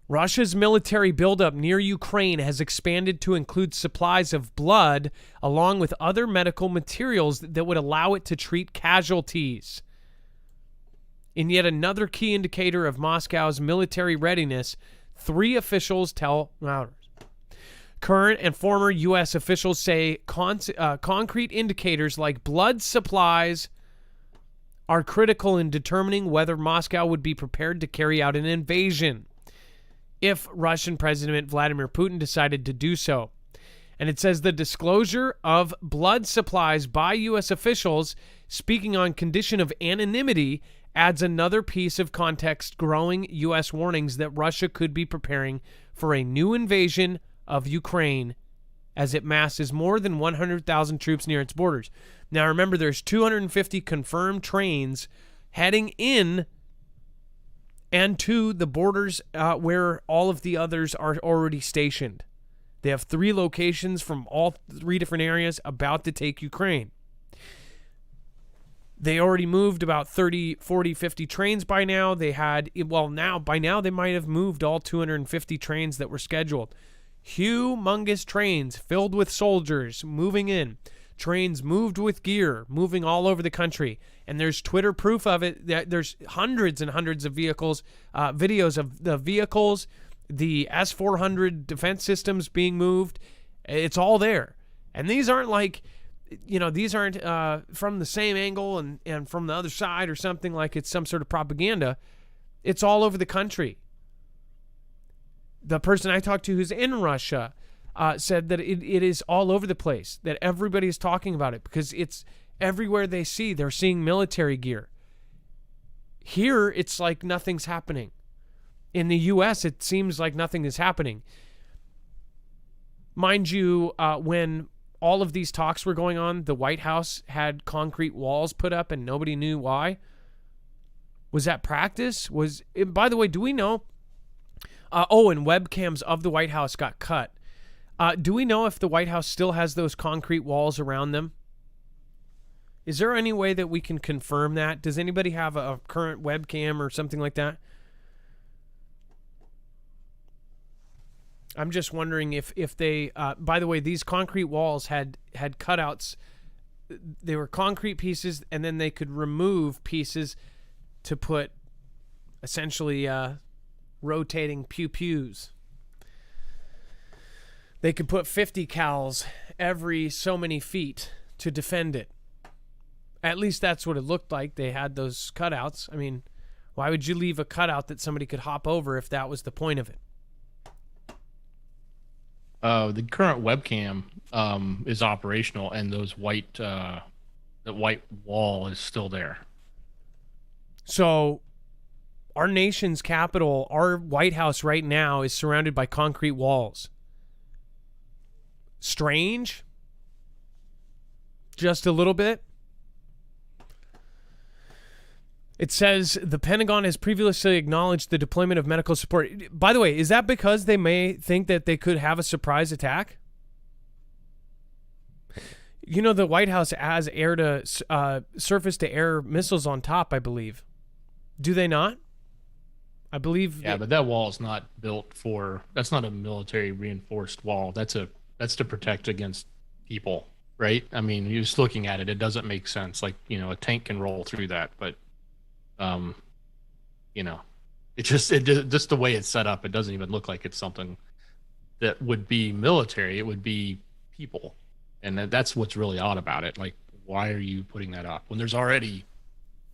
Russia's military buildup near Ukraine has expanded to include supplies of blood along with other medical materials that would allow it to treat casualties. In yet another key indicator of Moscow's military readiness, 3 officials tell Reuters. Current and former U.S. officials say concrete indicators like blood supplies are critical in determining whether Moscow would be prepared to carry out an invasion if Russian President Vladimir Putin decided to do so. And it says the disclosure of blood supplies by U.S. officials speaking on condition of anonymity adds another piece of context, growing U.S. warnings that Russia could be preparing for a new invasion of Ukraine as it masses more than 100,000 troops near its borders. Now remember, there's 250 confirmed trains heading in and to the borders where all of the others are already stationed. They have 3 locations from all 3 different areas about to take Ukraine. They already moved about 30, 40, 50 trains by now. By now they might have moved all 250 trains that were scheduled. Humongous trains filled with soldiers moving in. Trains moved with gear, moving all over the country. And there's Twitter proof of it. There's hundreds and hundreds of vehicles, videos of the vehicles, the S-400 defense systems being moved. It's all there. And these aren't like, these aren't from the same angle and from the other side or something like it's some sort of propaganda. It's all over the country. The person I talked to who's in Russia said that it is all over the place, that everybody's talking about it because it's everywhere they see. They're seeing military gear. Here, it's like nothing's happening. In the U.S., it seems like nothing is happening. Mind you, when all of these talks were going on, the White House had concrete walls put up and nobody knew why. Was that practice? By the way, do we know? And webcams of the White House got cut. Do we know if the White House still has those concrete walls around them? Is there any way that we can confirm that? Does anybody have a current webcam or something like that? I'm just wondering if they, by the way, these concrete walls had cutouts. They were concrete pieces, and then they could remove pieces to put essentially rotating pew-pews. They could put 50 cals every so many feet to defend it. At least that's what it looked like. They had those cutouts. I mean, why would you leave a cutout that somebody could hop over if that was the point of it? The current webcam is operational, and those that white wall is still there. So our nation's capital, our White House right now, is surrounded by concrete walls. Strange? Just a little bit? It says the Pentagon has previously acknowledged the deployment of medical support. By the way, is that because they may think that they could have a surprise attack? You know, the White House has air to surface to air missiles on top, I believe. Do they not? I believe. Yeah, but that wall is not built for. That's not a military reinforced wall. That's to protect against people, right? I mean, you're just looking at it. It doesn't make sense. Like, you know, a tank can roll through that, but, you know, it just the way it's set up, it doesn't even look like it's something that would be military. It would be people, and that's what's really odd about it. Like, why are you putting that up when there's already,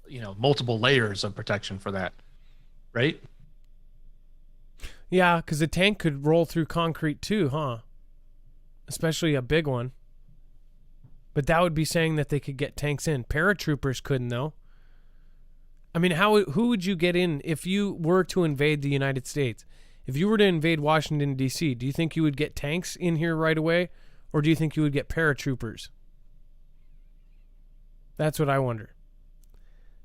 you know, multiple layers of protection for that, right? Yeah, because a tank could roll through concrete too, huh? Especially a big one. But that would be saying that they could get tanks in. Paratroopers couldn't, though. I mean, who would you get in if you were to invade the United States? If you were to invade Washington, D.C., do you think you would get tanks in here right away? Or do you think you would get paratroopers? That's what I wonder.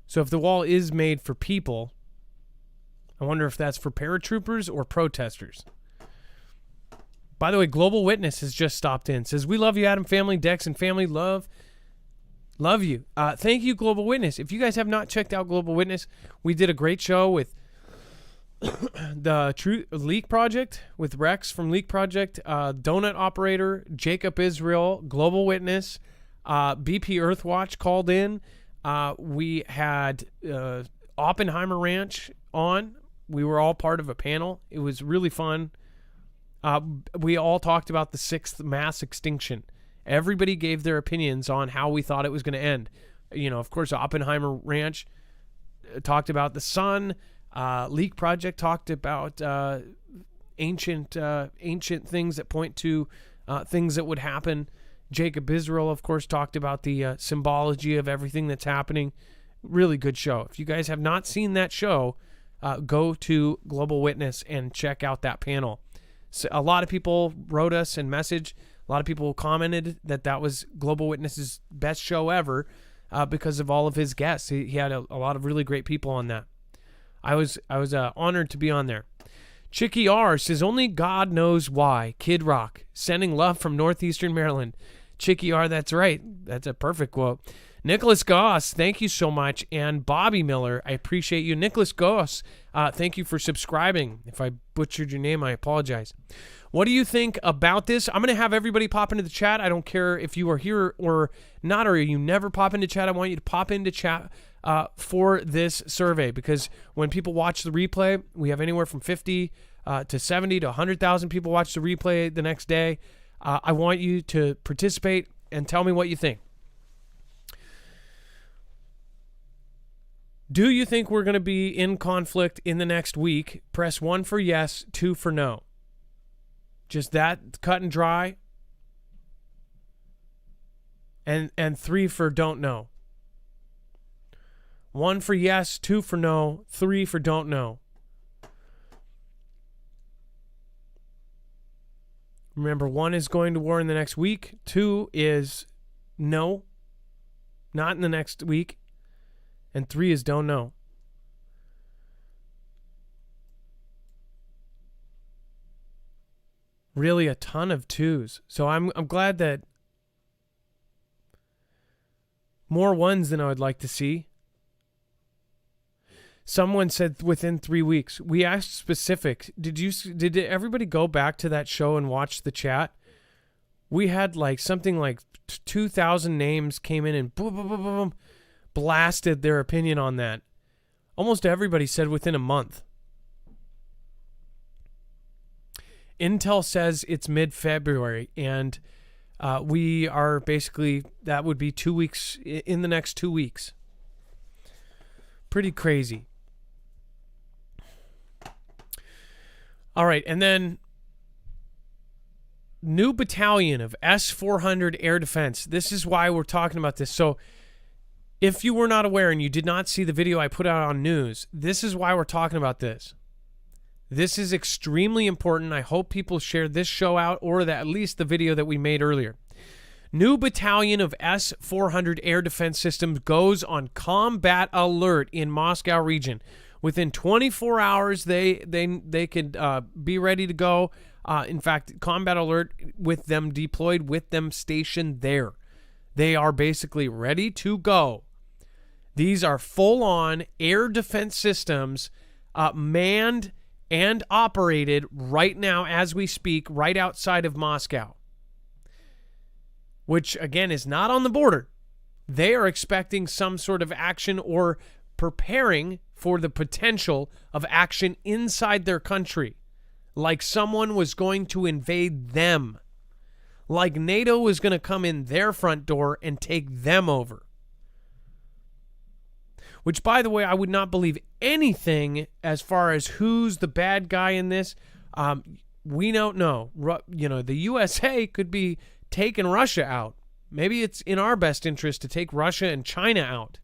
So if the wall is made for people, I wonder if that's for paratroopers or protesters. By the way, Global Witness has just stopped in. Says, we love you, Adam family, Dex and family. Love you. Thank you, Global Witness. If you guys have not checked out Global Witness, we did a great show with the True Leak Project, with Rex from Leak Project, Donut Operator, Jacob Israel, Global Witness, BP Earthwatch called in. We had Oppenheimer Ranch on. We were all part of a panel. It was really fun. We all talked about the 6th mass extinction. Everybody gave their opinions on how we thought it was going to end. You know, of course, Oppenheimer Ranch talked about the sun. Leak Project talked about ancient things that point to things that would happen. Jacob Israel, of course, talked about the symbology of everything that's happening. Really good show. If you guys have not seen that show, go to Global Witness and check out that panel. So a lot of people wrote us and messaged. A lot of people commented that was Global Witness's best show ever because of all of his guests. He had a lot of really great people on that. I was honored to be on there. Chicky R says, only God knows why. Kid Rock, sending love from Northeastern Maryland. Chicky R, that's right. That's a perfect quote. Nicholas Goss, thank you so much. And Bobby Miller, I appreciate you. Nicholas Goss, thank you for subscribing. If I butchered your name, I apologize. What do you think about this? I'm going to have everybody pop into the chat. I don't care if you are here or not, or you never pop into chat. I want you to pop into chat for this survey, because when people watch the replay, we have anywhere from 50 to 70 to 100,000 people watch the replay the next day. I want you to participate and tell me what you think. Do you think we're going to be in conflict in the next week? Press 1 for yes, 2 for no. Just that, cut and dry. And 3 for don't know. 1 for yes, 2 for no, 3 for don't know. Remember, 1 is going to war in the next week. 2 is no, not in the next week. And 3 is don't know. Really a ton of 2s. So I'm glad that more 1s than I would like to see. Someone said within 3 weeks. We asked specific. Did everybody go back to that show and watch the chat? We had like something like 2,000 names came in and boom, boom, boom, boom, blasted their opinion on that. Almost everybody said within a month. Intel says it's mid-February, and we are basically, that would be 2 weeks, in the next 2 weeks. Pretty crazy. All right, and then new battalion of S-400 air defense. This is why we're talking about this. So if you were not aware and you did not see the video I put out on news, this is why we're talking about this. This is extremely important. I hope people share this show out, or at least the video that we made earlier. New battalion of S-400 air defense systems goes on combat alert in Moscow region. Within 24 hours, they could be ready to go. In fact, combat alert with them deployed, with them stationed there. They are basically ready to go. These are full-on air defense systems, manned and operated right now as we speak, right outside of Moscow, which, again, is not on the border. They are expecting some sort of action or preparing for the potential of action inside their country, like someone was going to invade them, like NATO was going to come in their front door and take them over. Which, by the way, I would not believe anything as far as who's the bad guy in this. We don't know. The USA could be taking Russia out. Maybe it's in our best interest to take Russia and China out.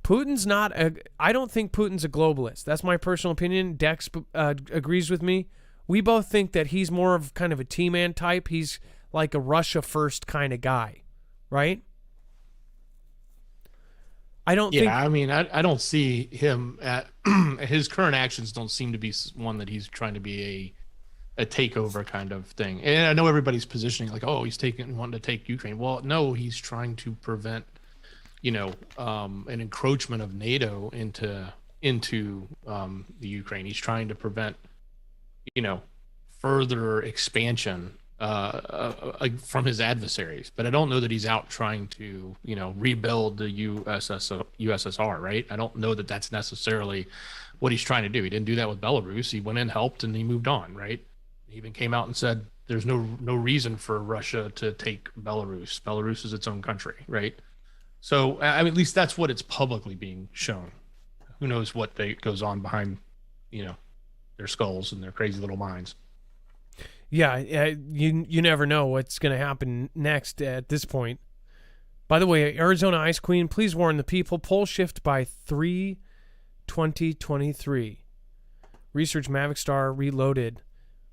I don't think Putin's a globalist. That's my personal opinion. Dex agrees with me. We both think that he's more of kind of a T-man type. He's like a Russia first kind of guy, right? I don't think... I mean, I don't see him at... his current actions don't seem to be one that he's trying to be a takeover kind of thing. And I know everybody's positioning like, oh, he's wanting to take Ukraine. Well, no, he's trying to prevent, an encroachment of NATO into the Ukraine. He's trying to prevent, further expansion from his adversaries. But I don't know that he's out trying to, rebuild the USSR, right? I don't know that that's necessarily what he's trying to do. He didn't do that with Belarus. He went in, helped, and he moved on, right? He even came out and said there's no reason for Russia to take Belarus. Belarus is its own country, right? So, I mean, at least that's what it's publicly being shown. Who knows what goes on behind, their skulls and their crazy little minds. Yeah, you never know what's going to happen next at this point. By the way, Arizona Ice Queen, please warn the people, pole shift by 3/20/23. Research Mavic Star reloaded.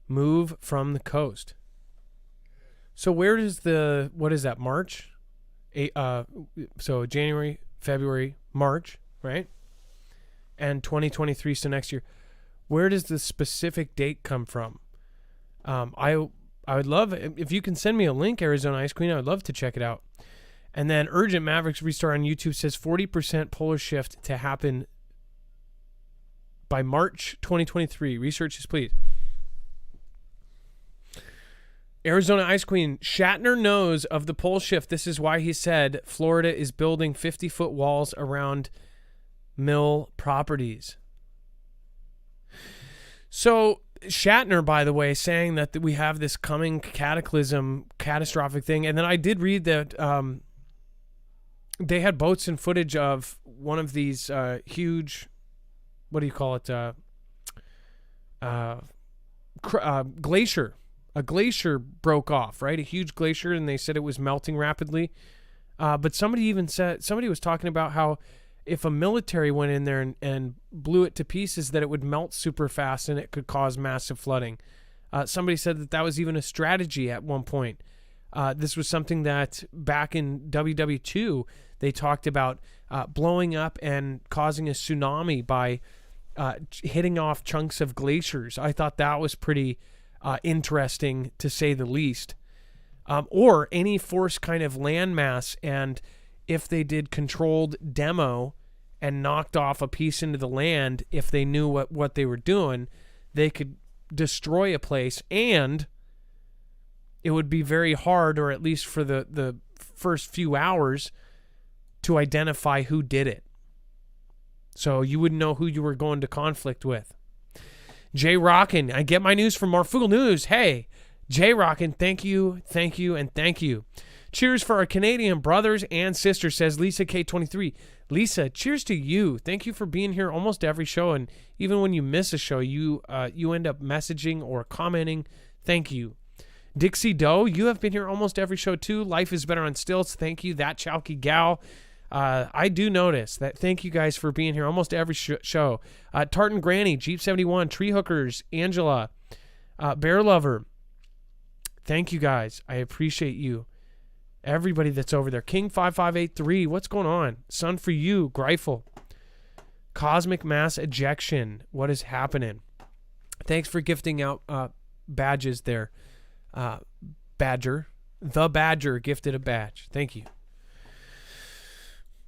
Move from the coast. So where does what is that, March? So January, February, March, right? And 2023, so next year. Where does the specific date come from? I would love, if you can send me a link, Arizona Ice Queen, I would love to check it out. And then Urgent Mavericks Restart on YouTube says 40% polar shift to happen by March 2023. Researches, please. Arizona Ice Queen, Shatner knows of the pole shift. This is why he said Florida is building 50-foot walls around mill properties. So Shatner, by the way, saying that we have this coming catastrophic thing. And then I did read that they had boats and footage of one of these huge, what do you call it, glacier. A glacier broke off, right? A huge glacier, and they said it was melting rapidly. But somebody was talking about how if a military went in there and blew it to pieces, that it would melt super fast and it could cause massive flooding. Somebody said that was even a strategy at one point. This was something that back in WW2, they talked about blowing up and causing a tsunami by hitting off chunks of glaciers. I thought that was pretty interesting, to say the least. Or any force kind of landmass, and if they did controlled demo and knocked off a piece into the land, if they knew what they were doing, they could destroy a place, and it would be very hard, or at least for the first few hours, to identify who did it. So you wouldn't know who you were going to conflict with. Jay Rockin, I get my news from Marfoogle News. Hey, Jay Rockin, thank you, and thank you. Cheers for our Canadian brothers and sisters, says Lisa K23. Lisa, cheers to you. Thank you for being here almost every show, and even when you miss a show, you end up messaging or commenting. Thank you. Dixie Doe, you have been here almost every show too. Life is better on stilts. Thank you. That Chowky Gal. I do notice that. Thank you guys for being here almost every show. Tartan Granny, Jeep 71, Tree Hookers, Angela, Bear Lover. Thank you guys. I appreciate you. Everybody that's over there. King 5583, what's going on? Sun for you, Greifel. Cosmic Mass Ejection, what is happening? Thanks for gifting out badges there. Badger. The Badger gifted a badge. Thank you.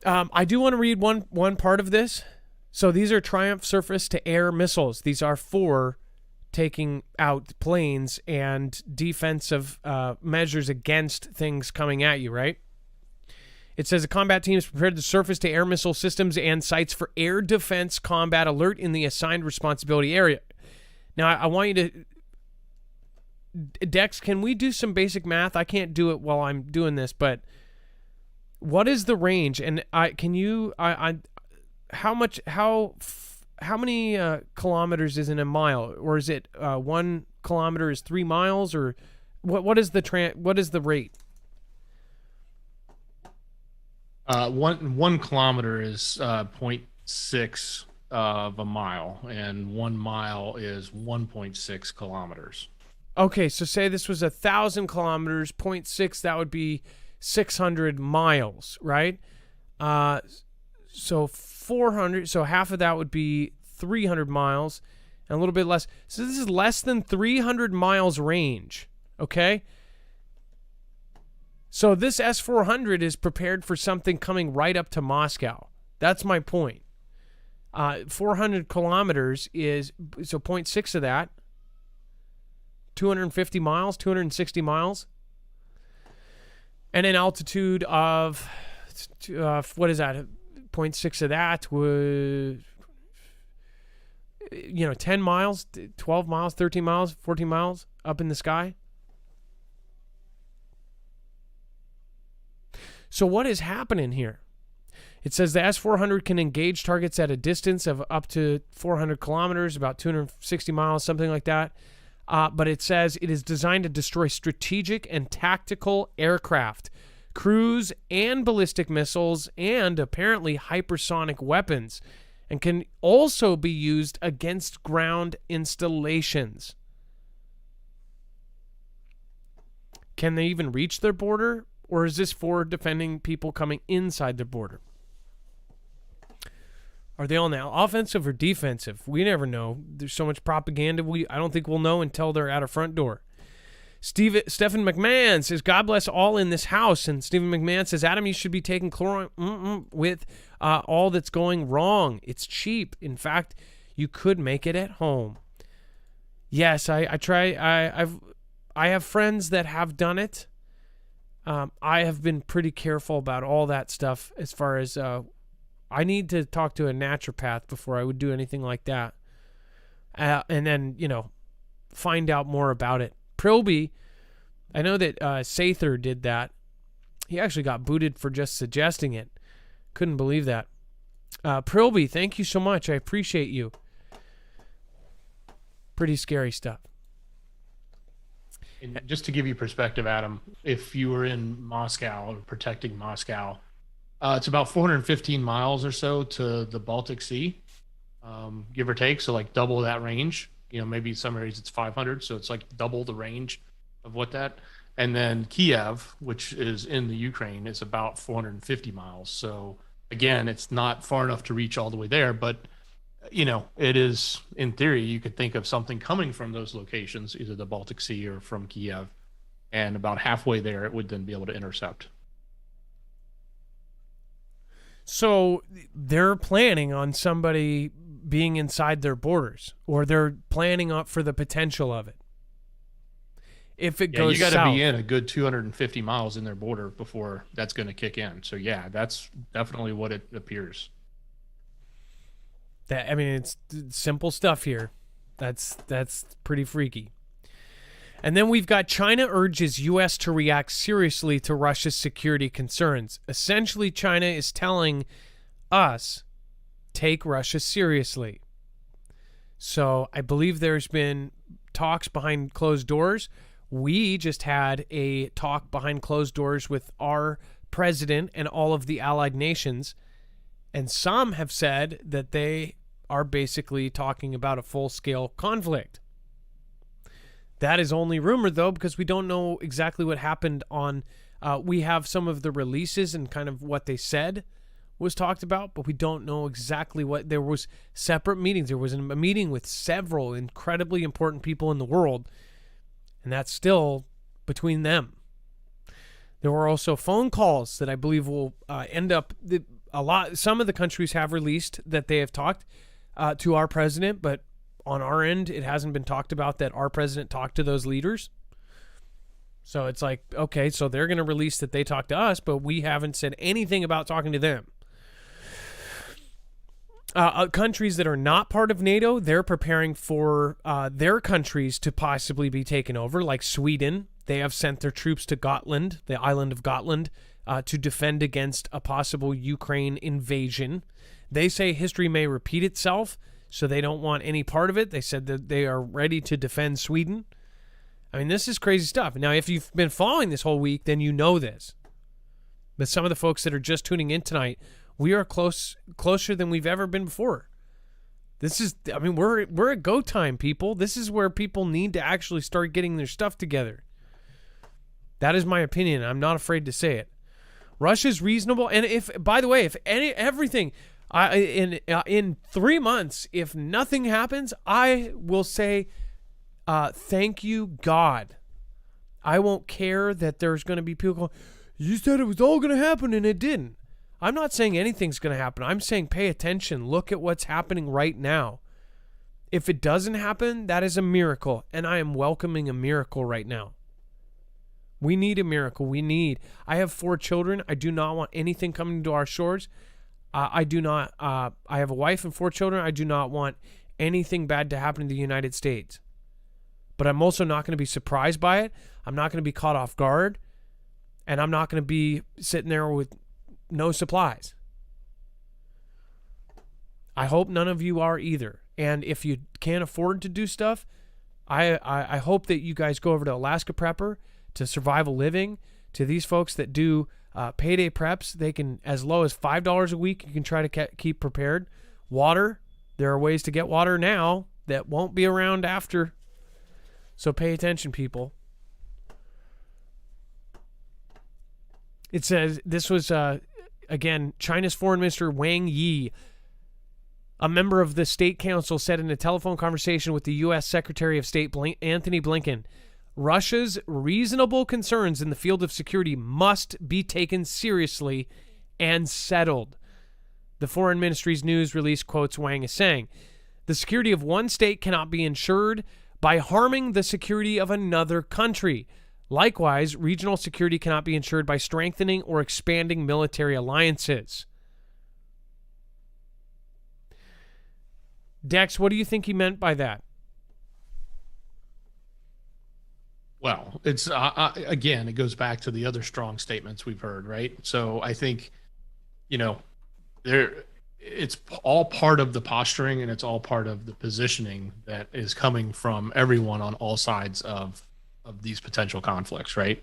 I do want to read one part of this. So these are Triumph surface-to-air missiles. These are for taking out planes and defensive measures against things coming at you, right? It says the combat team is prepared to surface-to-air missile systems and sites for air defense combat alert in the assigned responsibility area. Now, I want you to... Dex, can we do some basic math? I can't do it while I'm doing this, but what is the range? And how many kilometers is in a mile, or is it 1 kilometer is 3 miles, or what is the rate? 1 kilometer is 0.6 of a mile, and 1 mile is 1.6 kilometers. Okay, so say this was 1,000 kilometers, 0.6, that would be 600 miles, right? So 400, so half of that would be 300 miles, and a little bit less. So this is less than 300 miles range, okay? So this S-400 is prepared for something coming right up to Moscow. That's my point. 400 kilometers is, so 0.6 of that, 250 miles, 260 miles. And an altitude of, what is that? 0.6 of that would, 10 miles, 12 miles, 13 miles, 14 miles up in the sky. So what is happening here? It says the S-400 can engage targets at a distance of up to 400 kilometers, about 260 miles, something like that. But it says it is designed to destroy strategic and tactical aircraft, cruise and ballistic missiles, and apparently hypersonic weapons, and can also be used against ground installations. Can they even reach their border, or is this for defending people coming inside their border? Are they on the offensive or defensive? We never know. There's so much propaganda. I don't think we'll know until they're at our front door. Stephen McMahon says, God bless all in this house. And Stephen McMahon says, Adam, you should be taking chlorine with all that's going wrong. It's cheap. In fact, you could make it at home. Yes, I try. I have friends that have done it. I have been pretty careful about all that stuff as far as... I need to talk to a naturopath before I would do anything like that. And then, find out more about it. Prilby, I know that Satire did that. He actually got booted for just suggesting it. Couldn't believe that. Prilby, thank you so much. I appreciate you. Pretty scary stuff. And just to give you perspective, Adam, if you were in Moscow or protecting Moscow, it's about 415 miles or so to the Baltic Sea, give or take. So like double that range. Maybe some areas it's 500, so it's like double the range of what that. And then Kiev, which is in the Ukraine, is about 450 miles. So again, it's not far enough to reach all the way there, but it is, in theory, you could think of something coming from those locations, either the Baltic Sea or from Kiev, and about halfway there, it would then be able to intercept. So they're planning on somebody being inside their borders, or they're planning up for the potential of it. If it goes south, you got to be in a good 250 miles in their border before that's going to kick in. So yeah, that's definitely what it appears. It's simple stuff here. That's pretty freaky. And then we've got China urges U.S. to react seriously to Russia's security concerns. Essentially, China is telling us, take Russia seriously. So I believe there's been talks behind closed doors. We just had a talk behind closed doors with our president and all of the allied nations. And some have said that they are basically talking about a full-scale conflict. That is only rumor, though, because we don't know exactly what happened on... we have some of the releases and kind of what they said was talked about, but we don't know exactly what... There was separate meetings. There was a meeting with several incredibly important people in the world, and that's still between them. There were also phone calls that I believe will end up some of the countries have released that they have talked to our president, but on our end, it hasn't been talked about that our president talked to those leaders. So it's like, okay, so they're going to release that they talked to us, but we haven't said anything about talking to them. Countries that are not part of NATO, they're preparing for their countries to possibly be taken over, like Sweden. They have sent their troops to Gotland, the island of Gotland, to defend against a possible Ukraine invasion. They say history may repeat itself, so they don't want any part of it. They said that they are ready to defend Sweden. I mean, this is crazy stuff. Now, if you've been following this whole week, then you know this. But some of the folks that are just tuning in tonight, we are closer than we've ever been before. This is, I mean, we're at go time, people. This is where people need to actually start getting their stuff together. That is my opinion. I'm not afraid to say it. Russia's reasonable, and if, by the way, if everything in 3 months, if nothing happens, I will say, thank you, God. I won't care that there's going to be people going, you said it was all going to happen and it didn't. I'm not saying anything's going to happen. I'm saying pay attention. Look at what's happening right now. If it doesn't happen, that is a miracle, and I am welcoming a miracle right now. We need a miracle. I have 4 children. I do not want anything coming to our shores. I have a wife and 4 children. I do not want anything bad to happen to the United States. But I'm also not going to be surprised by it. I'm not going to be caught off guard. And I'm not going to be sitting there with no supplies. I hope none of you are either. And if you can't afford to do stuff, I hope that you guys go over to Alaska Prepper, to Survival Living, to these folks that do payday preps. They can, as low as $5 a week, you can try to keep prepared. Water, there are ways to get water now that won't be around after. So pay attention, people. It says, this was, again, China's Foreign Minister Wang Yi, a member of the State Council, said in a telephone conversation with the U.S. Secretary of State Anthony Blinken, Russia's reasonable concerns in the field of security must be taken seriously and settled. The Foreign Ministry's news release quotes Wang as saying, the security of one state cannot be ensured by harming the security of another country. Likewise, regional security cannot be ensured by strengthening or expanding military alliances. Dex, what do you think he meant by that? Well, it's again, it goes back to the other strong statements we've heard, right? So I think, it's all part of the posturing, and it's all part of the positioning that is coming from everyone on all sides of these potential conflicts, right?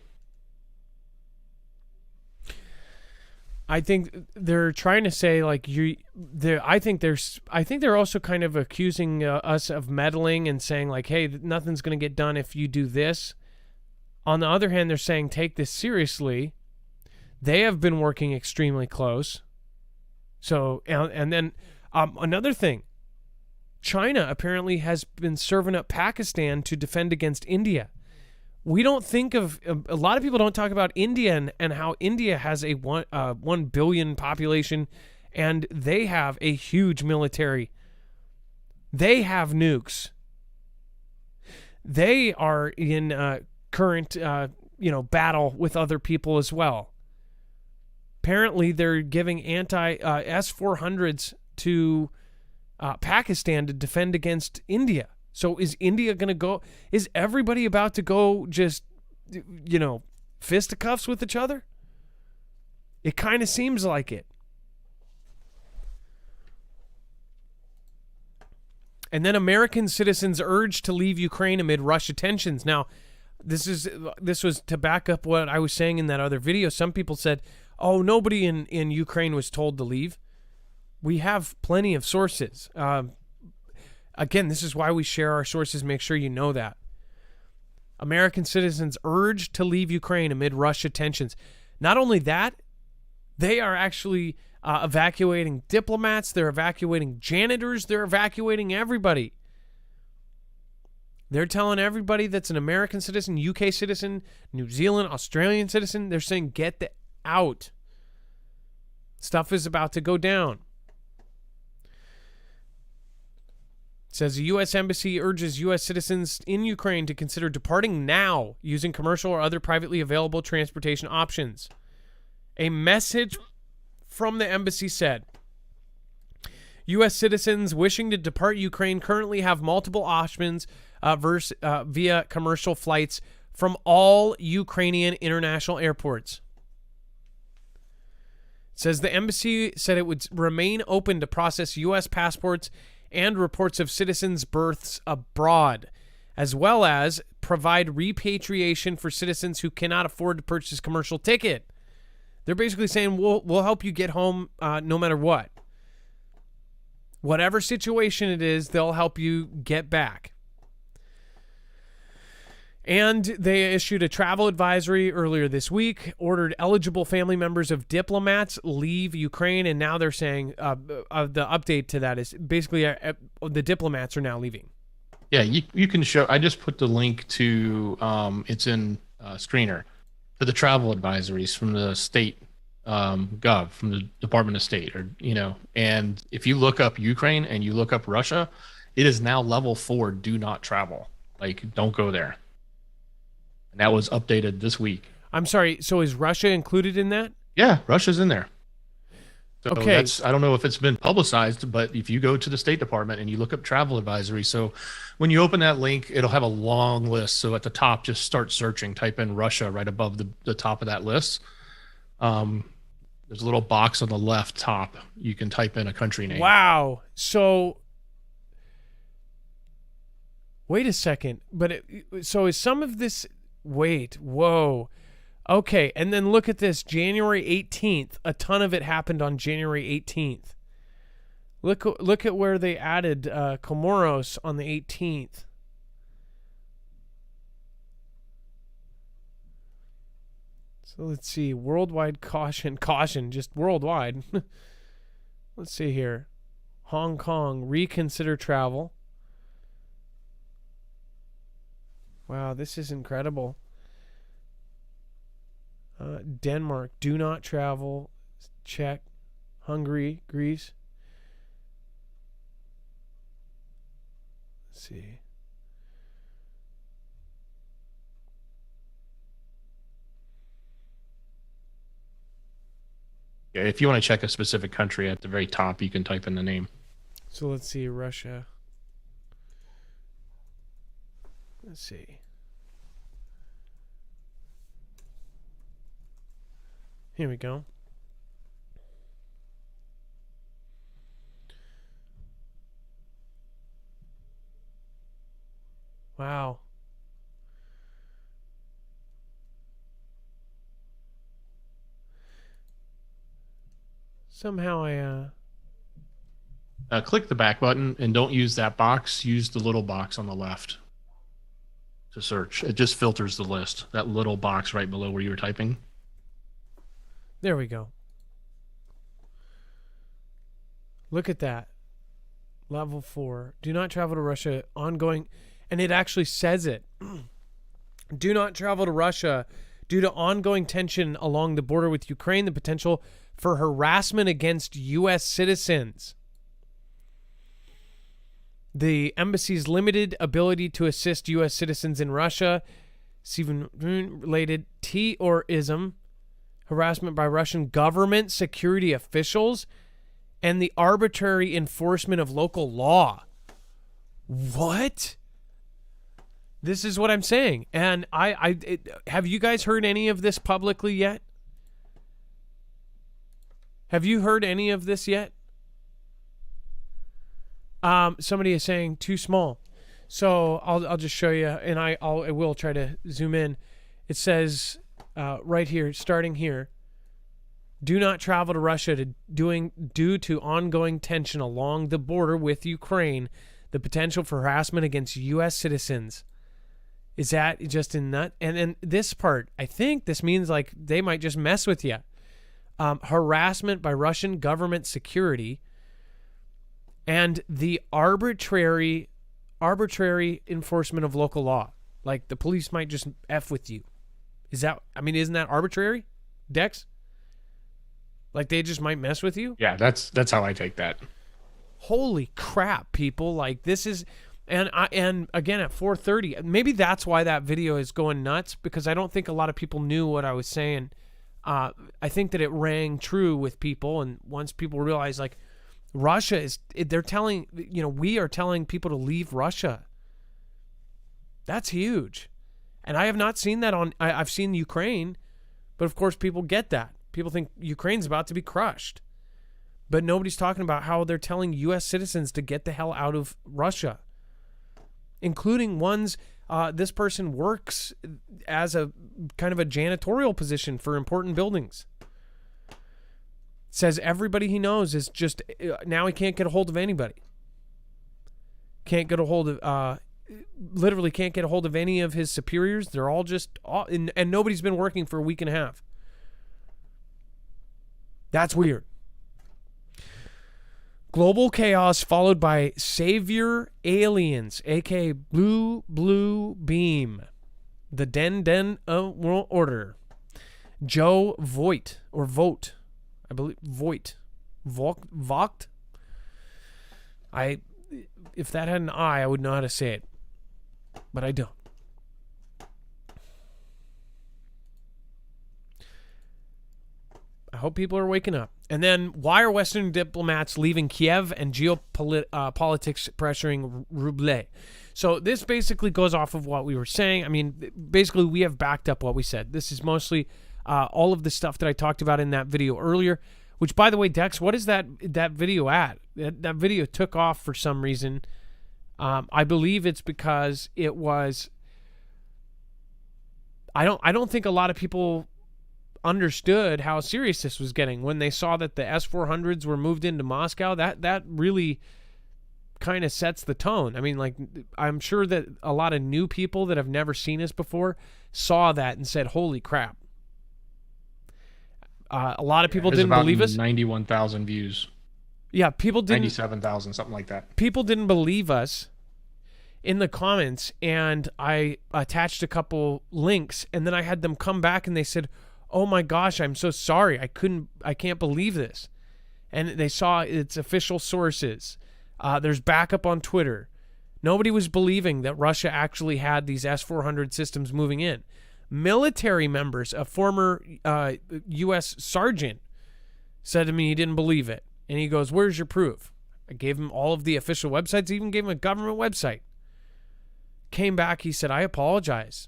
I think they're trying to say, like, I think they're also kind of accusing us of meddling and saying, like, hey, nothing's going to get done if you do this. On the other hand, they're saying take this seriously. They have been working extremely close. So, and then another thing, China apparently has been serving up Pakistan to defend against India. We don't think of, a lot of people don't talk about India and how India has a 1 billion population, and they have a huge military. They have nukes. They are in current, battle with other people as well. Apparently, they're giving S-400s to Pakistan to defend against India. So is India going to go? Is everybody about to go just, fisticuffs with each other? It kind of seems like it. And then American citizens urged to leave Ukraine amid Russia tensions. Now, this was to back up what I was saying in that other video. Some people said, oh, nobody in Ukraine was told to leave. We have plenty of sources. Again, this is why we share our sources. Make sure you know that. American citizens urged to leave Ukraine amid Russia tensions. Not only that, they are actually evacuating diplomats. They're evacuating janitors. They're evacuating everybody. They're telling everybody that's an American citizen, UK citizen, New Zealand, Australian citizen, they're saying get out. Stuff is about to go down. It says the U.S. Embassy urges U.S. citizens in Ukraine to consider departing now using commercial or other privately available transportation options. A message from the embassy said, U.S. citizens wishing to depart Ukraine currently have multiple options via commercial flights from all Ukrainian international airports. It says the embassy said it would remain open to process U.S. passports and reports of citizens' births abroad, as well as provide repatriation for citizens who cannot afford to purchase a commercial ticket. They're basically saying we'll help you get home no matter what. Whatever situation it is, they'll help you get back. And they issued a travel advisory earlier this week, ordered eligible family members of diplomats leave Ukraine, and now they're saying the update to that is basically the diplomats are now leaving. Yeah, you can show. I just put the link to it's in Screener for the travel advisories from the state gov, from the Department of State, or and if you look up Ukraine and you look up Russia, it is now level 4, do not travel. Like, don't go there. And that was updated this week. I'm sorry, so is Russia included in that? Yeah, Russia's in there. So okay. I don't know if it's been publicized, but if you go to the State Department and you look up travel advisory, so when you open that link, it'll have a long list. So at the top, just start searching, type in Russia right above the top of that list. There's a little box on the left top. You can type in a country name. Wow. So wait a second. But so is some of this... Wait. Whoa. Okay. And then look at this. January 18th. A ton of it happened on January 18th. Look at where they added Comoros on the 18th. So let's see. Worldwide caution, just worldwide. Let's see here. Hong Kong, reconsider travel. Wow, this is incredible. Denmark, do not travel. Czech, Hungary, Greece. Let's see. Yeah, if you want to check a specific country, at the very top, you can type in the name. So let's see, Russia. Let's see. Here we go. Wow. Somehow I click the back button and don't use that box. Use the little box on the left to search. It just filters the list. That little box right below where you were typing. There we go. Look at that. Level 4. Do not travel to Russia. Ongoing. And it actually says it. Do not travel to Russia due to ongoing tension along the border with Ukraine, the potential for harassment against U.S. citizens. The embassy's limited ability to assist U.S. citizens in Russia, it's even related terrorism, harassment by Russian government, security officials, and the arbitrary enforcement of local law. What? This is what I'm saying. And have you guys heard any of this publicly yet? Have you heard any of this yet? Somebody is saying too small. So I'll just show you, and I will try to zoom in. It says right here, starting here, do not travel to Russia due to ongoing tension along the border with Ukraine, the potential for harassment against U.S. citizens. Is that just in that? And then this part, I think this means like they might just mess with you. Harassment by Russian government security and the arbitrary arbitrary enforcement of local law. Like the police might just F with you. Isn't that arbitrary, Dex? Like they just might mess with you? Yeah, that's how I take that. Holy crap, people. Like this is, and again at 4:30, maybe that's why that video is going nuts, because I don't think a lot of people knew what I was saying. I think that it rang true with people, and once people realize, like, Russia is, they're telling, we are telling people to leave Russia. That's huge. And I have not seen that I've seen Ukraine, but of course people get that. People think Ukraine's about to be crushed. But nobody's talking about how they're telling U.S. citizens to get the hell out of Russia, including ones, this person works as a kind of a janitorial position for important buildings. Says everybody he knows is just, now he can't get a hold of anybody. Can't get a hold of, literally can't get a hold of any of his superiors. They're all just, and nobody's been working for a week and a half. That's weird. Global chaos followed by savior aliens, aka blue beam. The Den world order. Joe Voigt, or Vogt, I believe, Voigt. Vogt? If that had an I would know how to say it. But I don't. I hope people are waking up. And then, why are Western diplomats leaving Kiev and geopolitics pressuring Ruble? So this basically goes off of what we were saying. I mean, basically, we have backed up what we said. This is mostly all of the stuff that I talked about in that video earlier, which, by the way, Dex, what is that video at? That video took off for some reason. I believe it's because it was... I don't think a lot of people understood how serious this was getting when they saw that the S-400s were moved into Moscow. That really kind of sets the tone. I mean, like, I'm sure that a lot of new people that have never seen us before saw that and said, holy crap. A lot of people didn't believe us. 91,000 views. Yeah, people didn't. 97,000, something like that. People didn't believe us in the comments, and I attached a couple links, and then I had them come back and they said, oh my gosh, I'm so sorry. I can't believe this. And they saw its official sources. There's backup on Twitter. Nobody was believing that Russia actually had these S-400 systems moving in. Military members, a former U.S. sergeant, said to me he didn't believe it. And he goes, where's your proof? I gave him all of the official websites, even gave him a government website. Came back, he said, I apologize.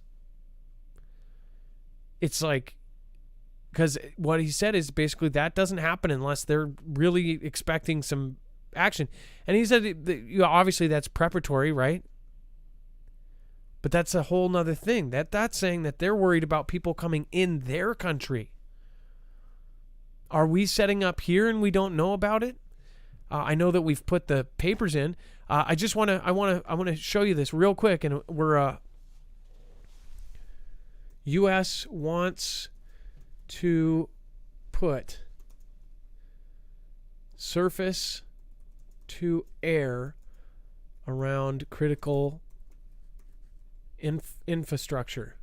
It's like, because what he said is basically that doesn't happen unless they're really expecting some action. And he said, obviously that's preparatory, right? But that's a whole nother thing. That's saying that they're worried about people coming in their country. Are we setting up here and we don't know about it? I know that we've put the papers in. I want to show you this real quick, and we're U.S. wants to put surface to air around critical infrastructure.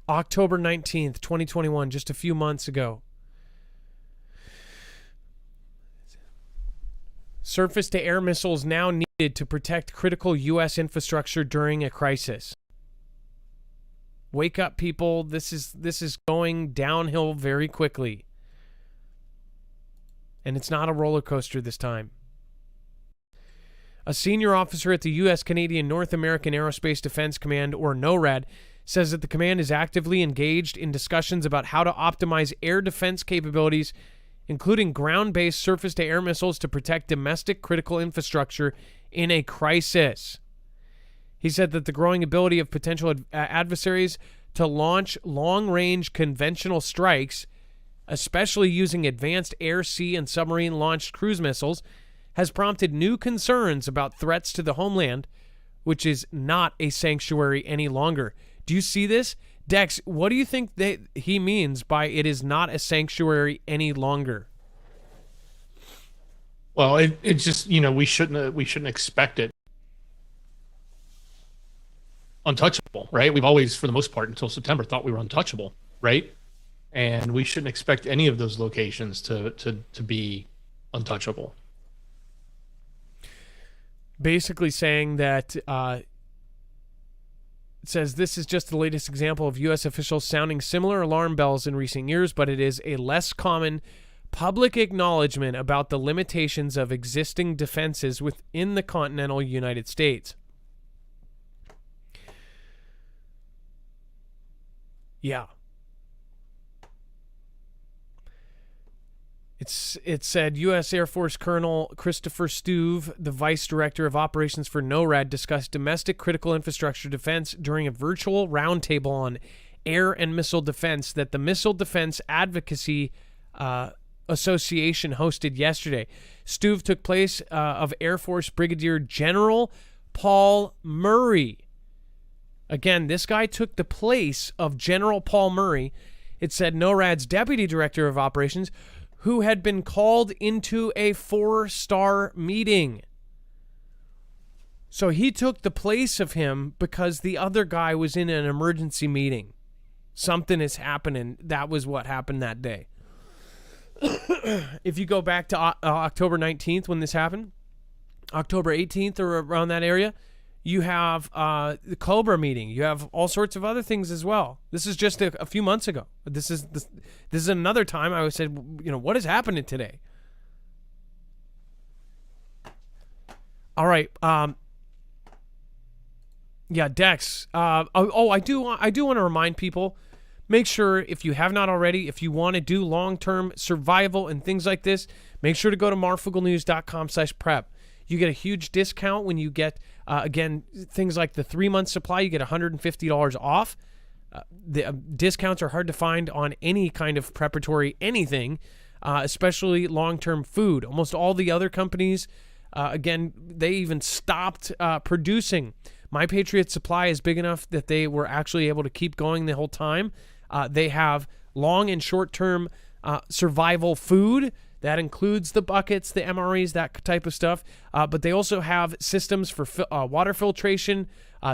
October 19th, 2021, just a few months ago. Surface-to-air missiles now needed to protect critical U.S. infrastructure during a crisis. Wake up, people. This is going downhill very quickly. And it's not a roller coaster this time. A senior officer at the U.S. Canadian North American Aerospace Defense Command, or NORAD, says that the command is actively engaged in discussions about how to optimize air defense capabilities, including ground-based surface-to-air missiles to protect domestic critical infrastructure in a crisis. He said that the growing ability of potential adversaries to launch long-range conventional strikes, especially using advanced air, sea, and submarine-launched cruise missiles, has prompted new concerns about threats to the homeland, which is not a sanctuary any longer. Do you see this? Dex, what do you think he means by it is not a sanctuary any longer? Well, it's just, we shouldn't expect it untouchable, right? We've always, for the most part, until September, thought we were untouchable, right? And we shouldn't expect any of those locations to be untouchable. Basically saying that it says this is just the latest example of U.S. officials sounding similar alarm bells in recent years, but it is a less common public acknowledgement about the limitations of existing defenses within the continental United States. Yeah. It said U.S. Air Force Colonel Christopher Stuve, the Vice Director of Operations for NORAD, discussed domestic critical infrastructure defense during a virtual roundtable on air and missile defense that the Missile Defense Advocacy Association hosted yesterday. Stuve took place of Air Force Brigadier General Paul Murray. Again, this guy took the place of General Paul Murray. It said NORAD's Deputy Director of Operations, who had been called into a 4-star meeting. So he took the place of him because the other guy was in an emergency meeting. Something is happening. That was what happened that day. If you go back to October 19th when this happened, October 18th or around that area, you have the Cobra meeting. You have all sorts of other things as well. This is just a few months ago. This is another time I said, what is happening today? All right. Yeah, Dex. I do want to remind people, make sure if you have not already, if you want to do long-term survival and things like this, make sure to go to marfooglenews.com/prep. You get a huge discount when you get, again, things like the 3-month supply. You get $150 off. The discounts are hard to find on any kind of preparatory anything, especially long-term food. Almost all the other companies, again, they even stopped producing. My Patriot Supply is big enough that they were actually able to keep going the whole time. They have long and short-term survival food. That includes the buckets, the MREs, that type of stuff. But they also have systems for water filtration.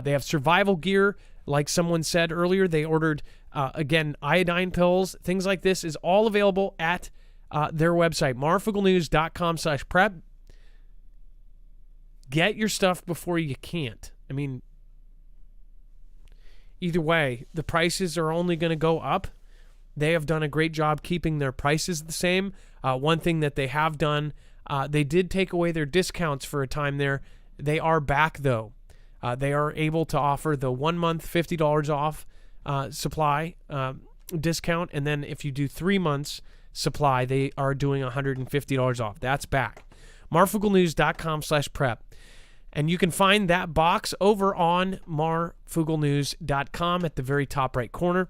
They have survival gear. Like someone said earlier, they ordered, again, iodine pills. Things like this is all available at their website, marfooglenews.com/prep. Get your stuff before you can't. I mean, either way, the prices are only going to go up. They have done a great job keeping their prices the same. One thing that they have done, they did take away their discounts for a time there. They are back, though. They are able to offer the 1 month $50 off supply discount. And then if you do 3 months supply, they are doing $150 off. That's back. marfooglenews.com/prep. And you can find that box over on marfooglenews.com at the very top right corner.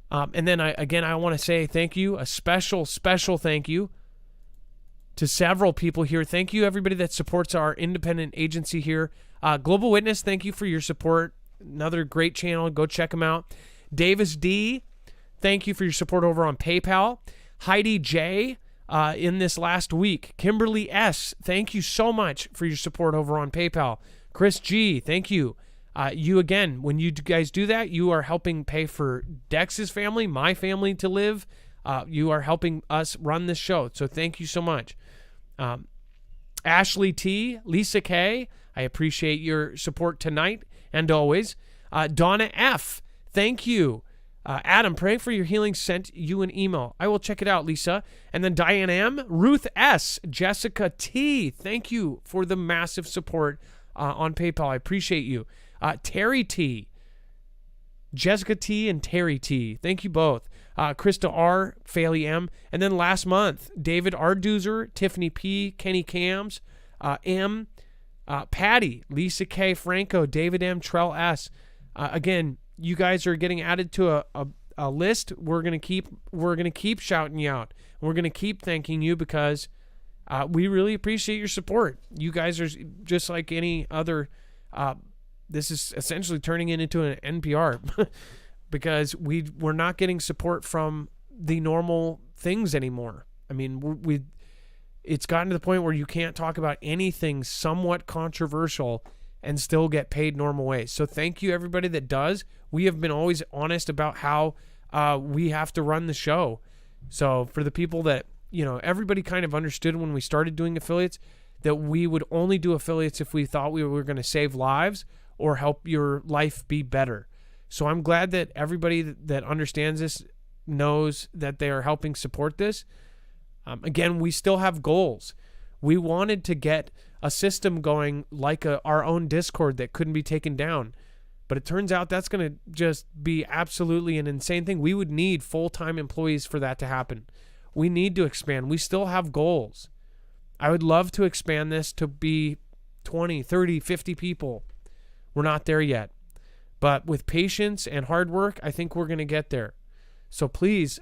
And then, I want to say thank you, a special thank you to several people here. Thank you, everybody that supports our independent agency here. Global Witness, thank you for your support. Another great channel. Go check them out. Davis D, thank you for your support over on PayPal. Heidi J, in this last week. Kimberly S, thank you so much for your support over on PayPal. Chris G, thank you. You, again, when you guys do that, you are helping pay for Dex's family, my family to live. You are helping us run this show. So thank you so much. Ashley T, Lisa K, I appreciate your support tonight and always. Donna F, thank you. Adam, praying for your healing, sent you an email. I will check it out, Lisa. And then Diane M, Ruth S, Jessica T, thank you for the massive support on PayPal. I appreciate you. Terry T, Jessica T, and Terry T, thank you both. Krista R, Faley M, and then last month, David Arduzer, Tiffany P, Kenny Cams, M, Patty, Lisa K, Franco, David M, Trell S. Again, you guys are getting added to a list. We're gonna keep shouting you out. We're gonna keep thanking you because we really appreciate your support. You guys are just like any other. This is essentially turning it into an NPR. because we're not getting support from the normal things anymore. I mean, it's gotten to the point where you can't talk about anything somewhat controversial and still get paid normal ways. So thank you, everybody that does. We have been always honest about how we have to run the show. So for the people that, everybody kind of understood when we started doing affiliates that we would only do affiliates if we thought we were going to save lives or help your life be better. So I'm glad that everybody that understands this knows that they are helping support this. Again, we still have goals. We wanted to get a system going like our own Discord that couldn't be taken down. But it turns out that's going to just be absolutely an insane thing. We would need full-time employees for that to happen. We need to expand. We still have goals. I would love to expand this to be 20, 30, 50 people. We're not there yet. But with patience and hard work, I think we're going to get there. So please,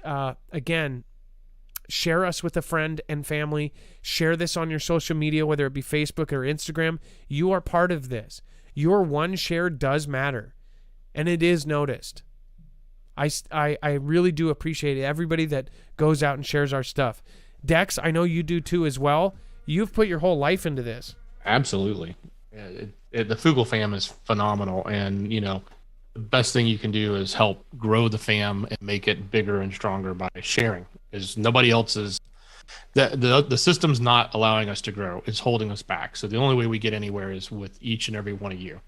again, share us with a friend and family. Share this on your social media, whether it be Facebook or Instagram. You are part of this. Your one share does matter, and it is noticed. I really do appreciate everybody that goes out and shares our stuff. Dex, I know you do too as well. You've put your whole life into this. Absolutely. Yeah, the Foogle fam is phenomenal, and the best thing you can do is help grow the fam and make it bigger and stronger by sharing. Because nobody else is the system's not allowing us to grow. It's holding us back. So the only way we get anywhere is with each and every one of you.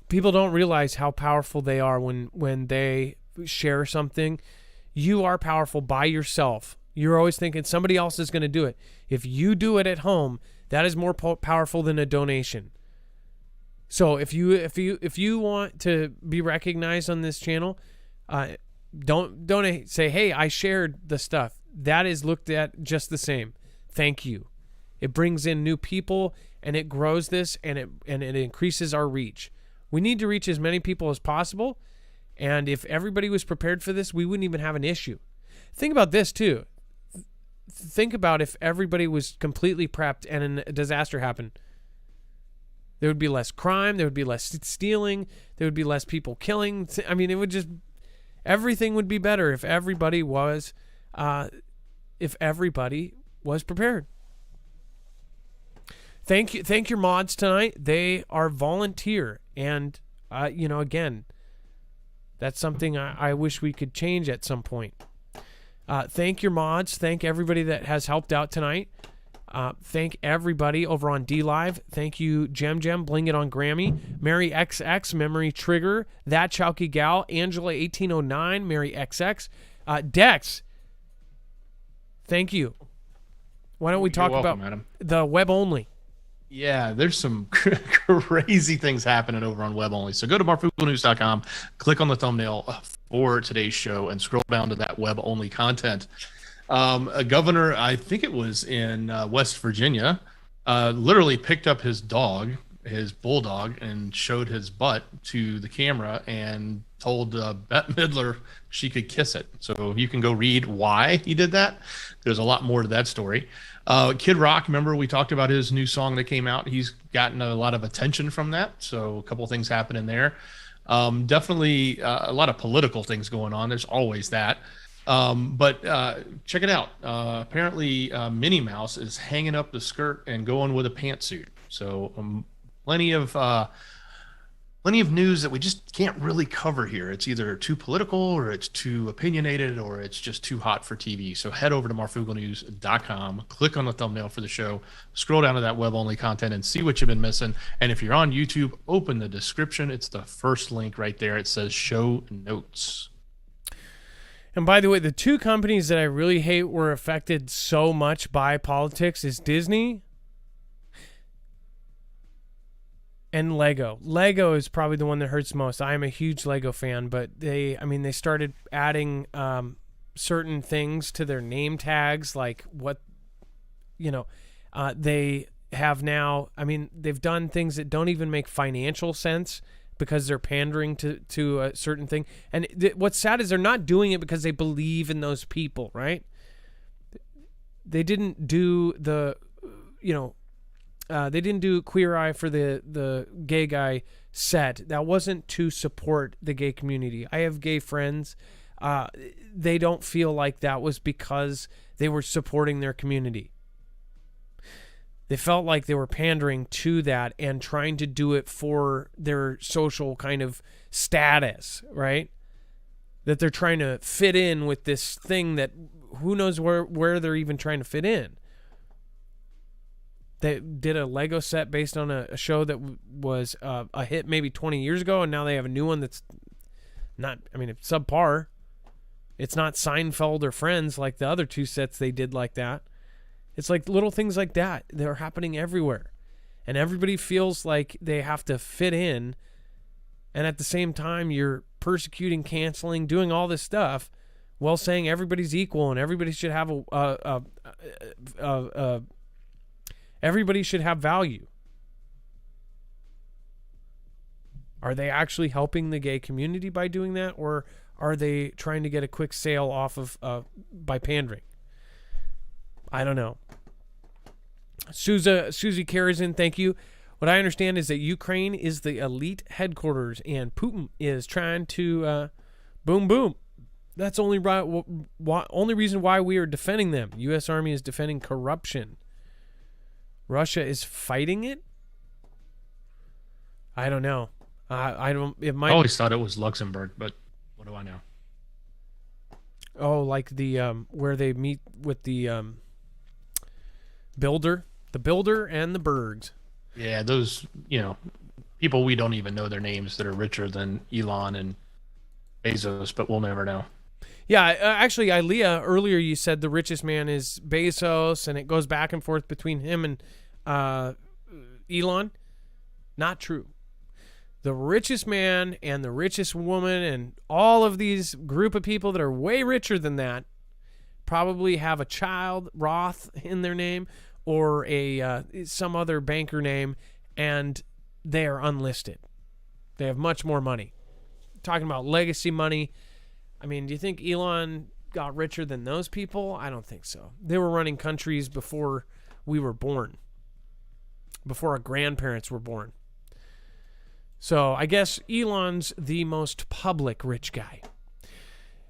People don't realize how powerful they are when they share something. You are powerful by yourself. You're always thinking somebody else is going to do it. If you do it at home, that is more powerful than a donation. So if you want to be recognized on this channel, don't donate. Say, hey, I shared the stuff. That is looked at just the same. Thank you. It brings in new people and it grows this and it increases our reach. We need to reach as many people as possible. And if everybody was prepared for this, we wouldn't even have an issue. Think about this too. Think about if everybody was completely prepped and a disaster happened. There would be less crime. There would be less stealing. There would be less people killing. I mean, everything would be better if everybody was prepared. Thank your mods tonight. They are volunteer, and again, that's something I wish we could change at some point. Thank your mods. Thank everybody that has helped out tonight. Thank everybody over on DLive. Thank you, Gem, Bling It on Grammy, Mary XX, Memory Trigger, That Chowky Gal, Angela 1809, Mary XX, Dex. Thank you. Why don't we talk about Adam. The web only? Yeah, there's some crazy things happening over on web only. So go to marfooglenews.com, click on the thumbnail for today's show, and scroll down to that web only content. A governor, I think it was in West Virginia, literally picked up his dog, his bulldog, and showed his butt to the camera and told Bette Midler she could kiss it. So you can go read why he did that. There's a lot more to that story. Kid Rock, remember we talked about his new song that came out. He's gotten a lot of attention from that. So a couple of things happening there. Definitely a lot of political things going on. There's always that. But check it out. Apparently Minnie Mouse is hanging up the skirt and going with a pantsuit. So plenty of news that we just can't really cover here. It's either too political or it's too opinionated or it's just too hot for TV. So head over to marfooglenews.com, click on the thumbnail for the show, scroll down to that web only content and see what you've been missing. And if you're on YouTube, open the description. It's the first link right there. It says show notes. And by the way, the two companies that I really hate were affected so much by politics is Disney and Lego. Lego is probably the one that hurts most. I am a huge Lego fan, but they started adding certain things to their name tags, like what, they have now. I mean, they've done things that don't even make financial sense because they're pandering to a certain thing. And what's sad is they're not doing it because they believe in those people, right? They didn't do they didn't do Queer Eye for the gay guy set. That wasn't to support the gay community. I have gay friends. They don't feel like that was because they were supporting their community. They felt like they were pandering to that and trying to do it for their social kind of status, right? That they're trying to fit in with this thing that who knows where they're even trying to fit in. They did a Lego set based on a show that was a hit maybe 20 years ago, and now they have a new one that's not, it's subpar. It's not Seinfeld or Friends like the other two sets they did like that. It's like little things like that. They're happening everywhere. And everybody feels like they have to fit in. And at the same time, you're persecuting, canceling, doing all this stuff while saying everybody's equal and everybody should have everybody should have value. Are they actually helping the gay community by doing that? Or are they trying to get a quick sale off of by pandering? I don't know. Susie Karazin, thank you. What I understand is that Ukraine is the elite headquarters and Putin is trying to boom, boom. That's only reason why we are defending them. U.S. Army is defending corruption. Russia is fighting it? I don't know. I always thought it was Luxembourg, but what do I know? Oh, like the where they meet with the builder and the Bergs. Yeah, those, people we don't even know their names that are richer than Elon and Bezos, but we'll never know. Yeah, actually, Ilea, earlier you said the richest man is Bezos, and it goes back and forth between him and Elon. Not true. The richest man and the richest woman and all of these group of people that are way richer than that probably have a child, Roth, in their name or some other banker name, and they are unlisted. They have much more money. Talking about legacy money. Do you think Elon got richer than those people? I don't think so. They were running countries before we were born, before our grandparents were born. So I guess Elon's the most public rich guy.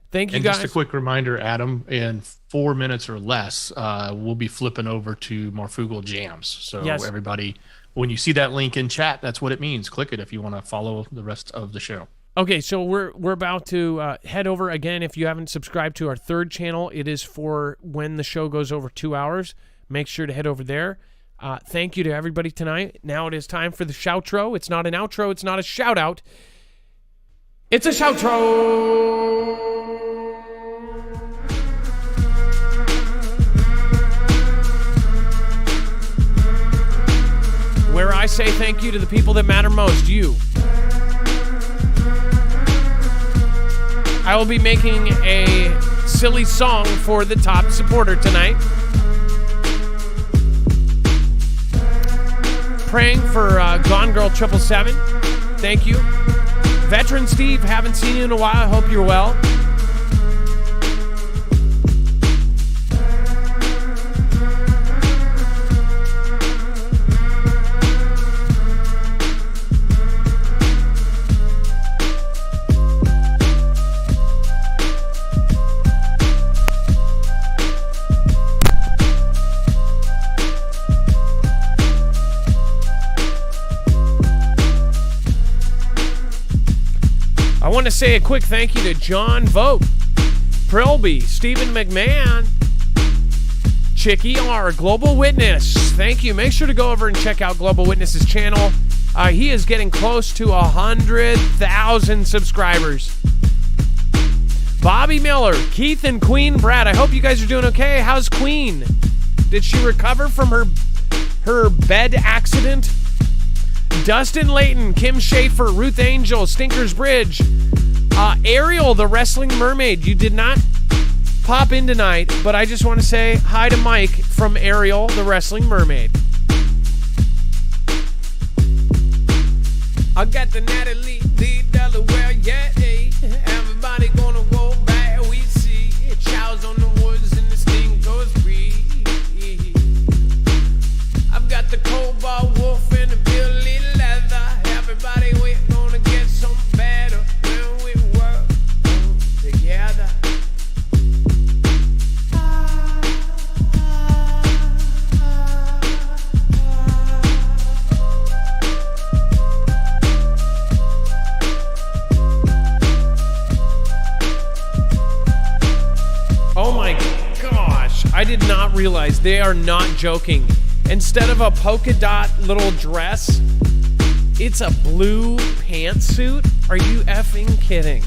Thank you, guys. Just a quick reminder, Adam, in 4 minutes or less, we'll be flipping over to Marfoogle Jams. So yes. Everybody, when you see that link in chat, that's what it means. Click it if you want to follow the rest of the show. Okay, so we're about to head over again. If you haven't subscribed to our third channel, it is for when the show goes over 2 hours. Make sure to head over there. Thank you to everybody tonight. Now it is time for the shoutro. It's not an outro. It's not a shout out. It's a shoutro. Where I say thank you to the people that matter most, you. I will be making a silly song for the top supporter tonight. Praying for Gone Girl 777. Thank you. Veteran Steve, haven't seen you in a while. I hope you're well. I want to say a quick thank you to John Vogt, Prilby, Stephen McMahon, Chicky R, Global Witness. Thank you. Make sure to go over and check out Global Witness's channel. He is getting close to 100,000 subscribers. Bobby Miller, Keith and Queen Brad. I hope you guys are doing okay. How's Queen? Did she recover from her bed accident? Dustin Layton, Kim Schaefer, Ruth Angel, Stinkers Bridge, Ariel, the Wrestling Mermaid. You did not pop in tonight, but I just want to say hi to Mike from Ariel, the Wrestling Mermaid. I got the Natalie D. Delaware, yeah, hey. Everybody gonna go back, we see. Chows on the woods and the sting goes free. I've got the Cobalt Wolf and the Billy Leather. Everybody with Oh my gosh. I did not realize they are not joking. Instead of a polka dot little dress, it's a blue pantsuit? Are you effing kidding?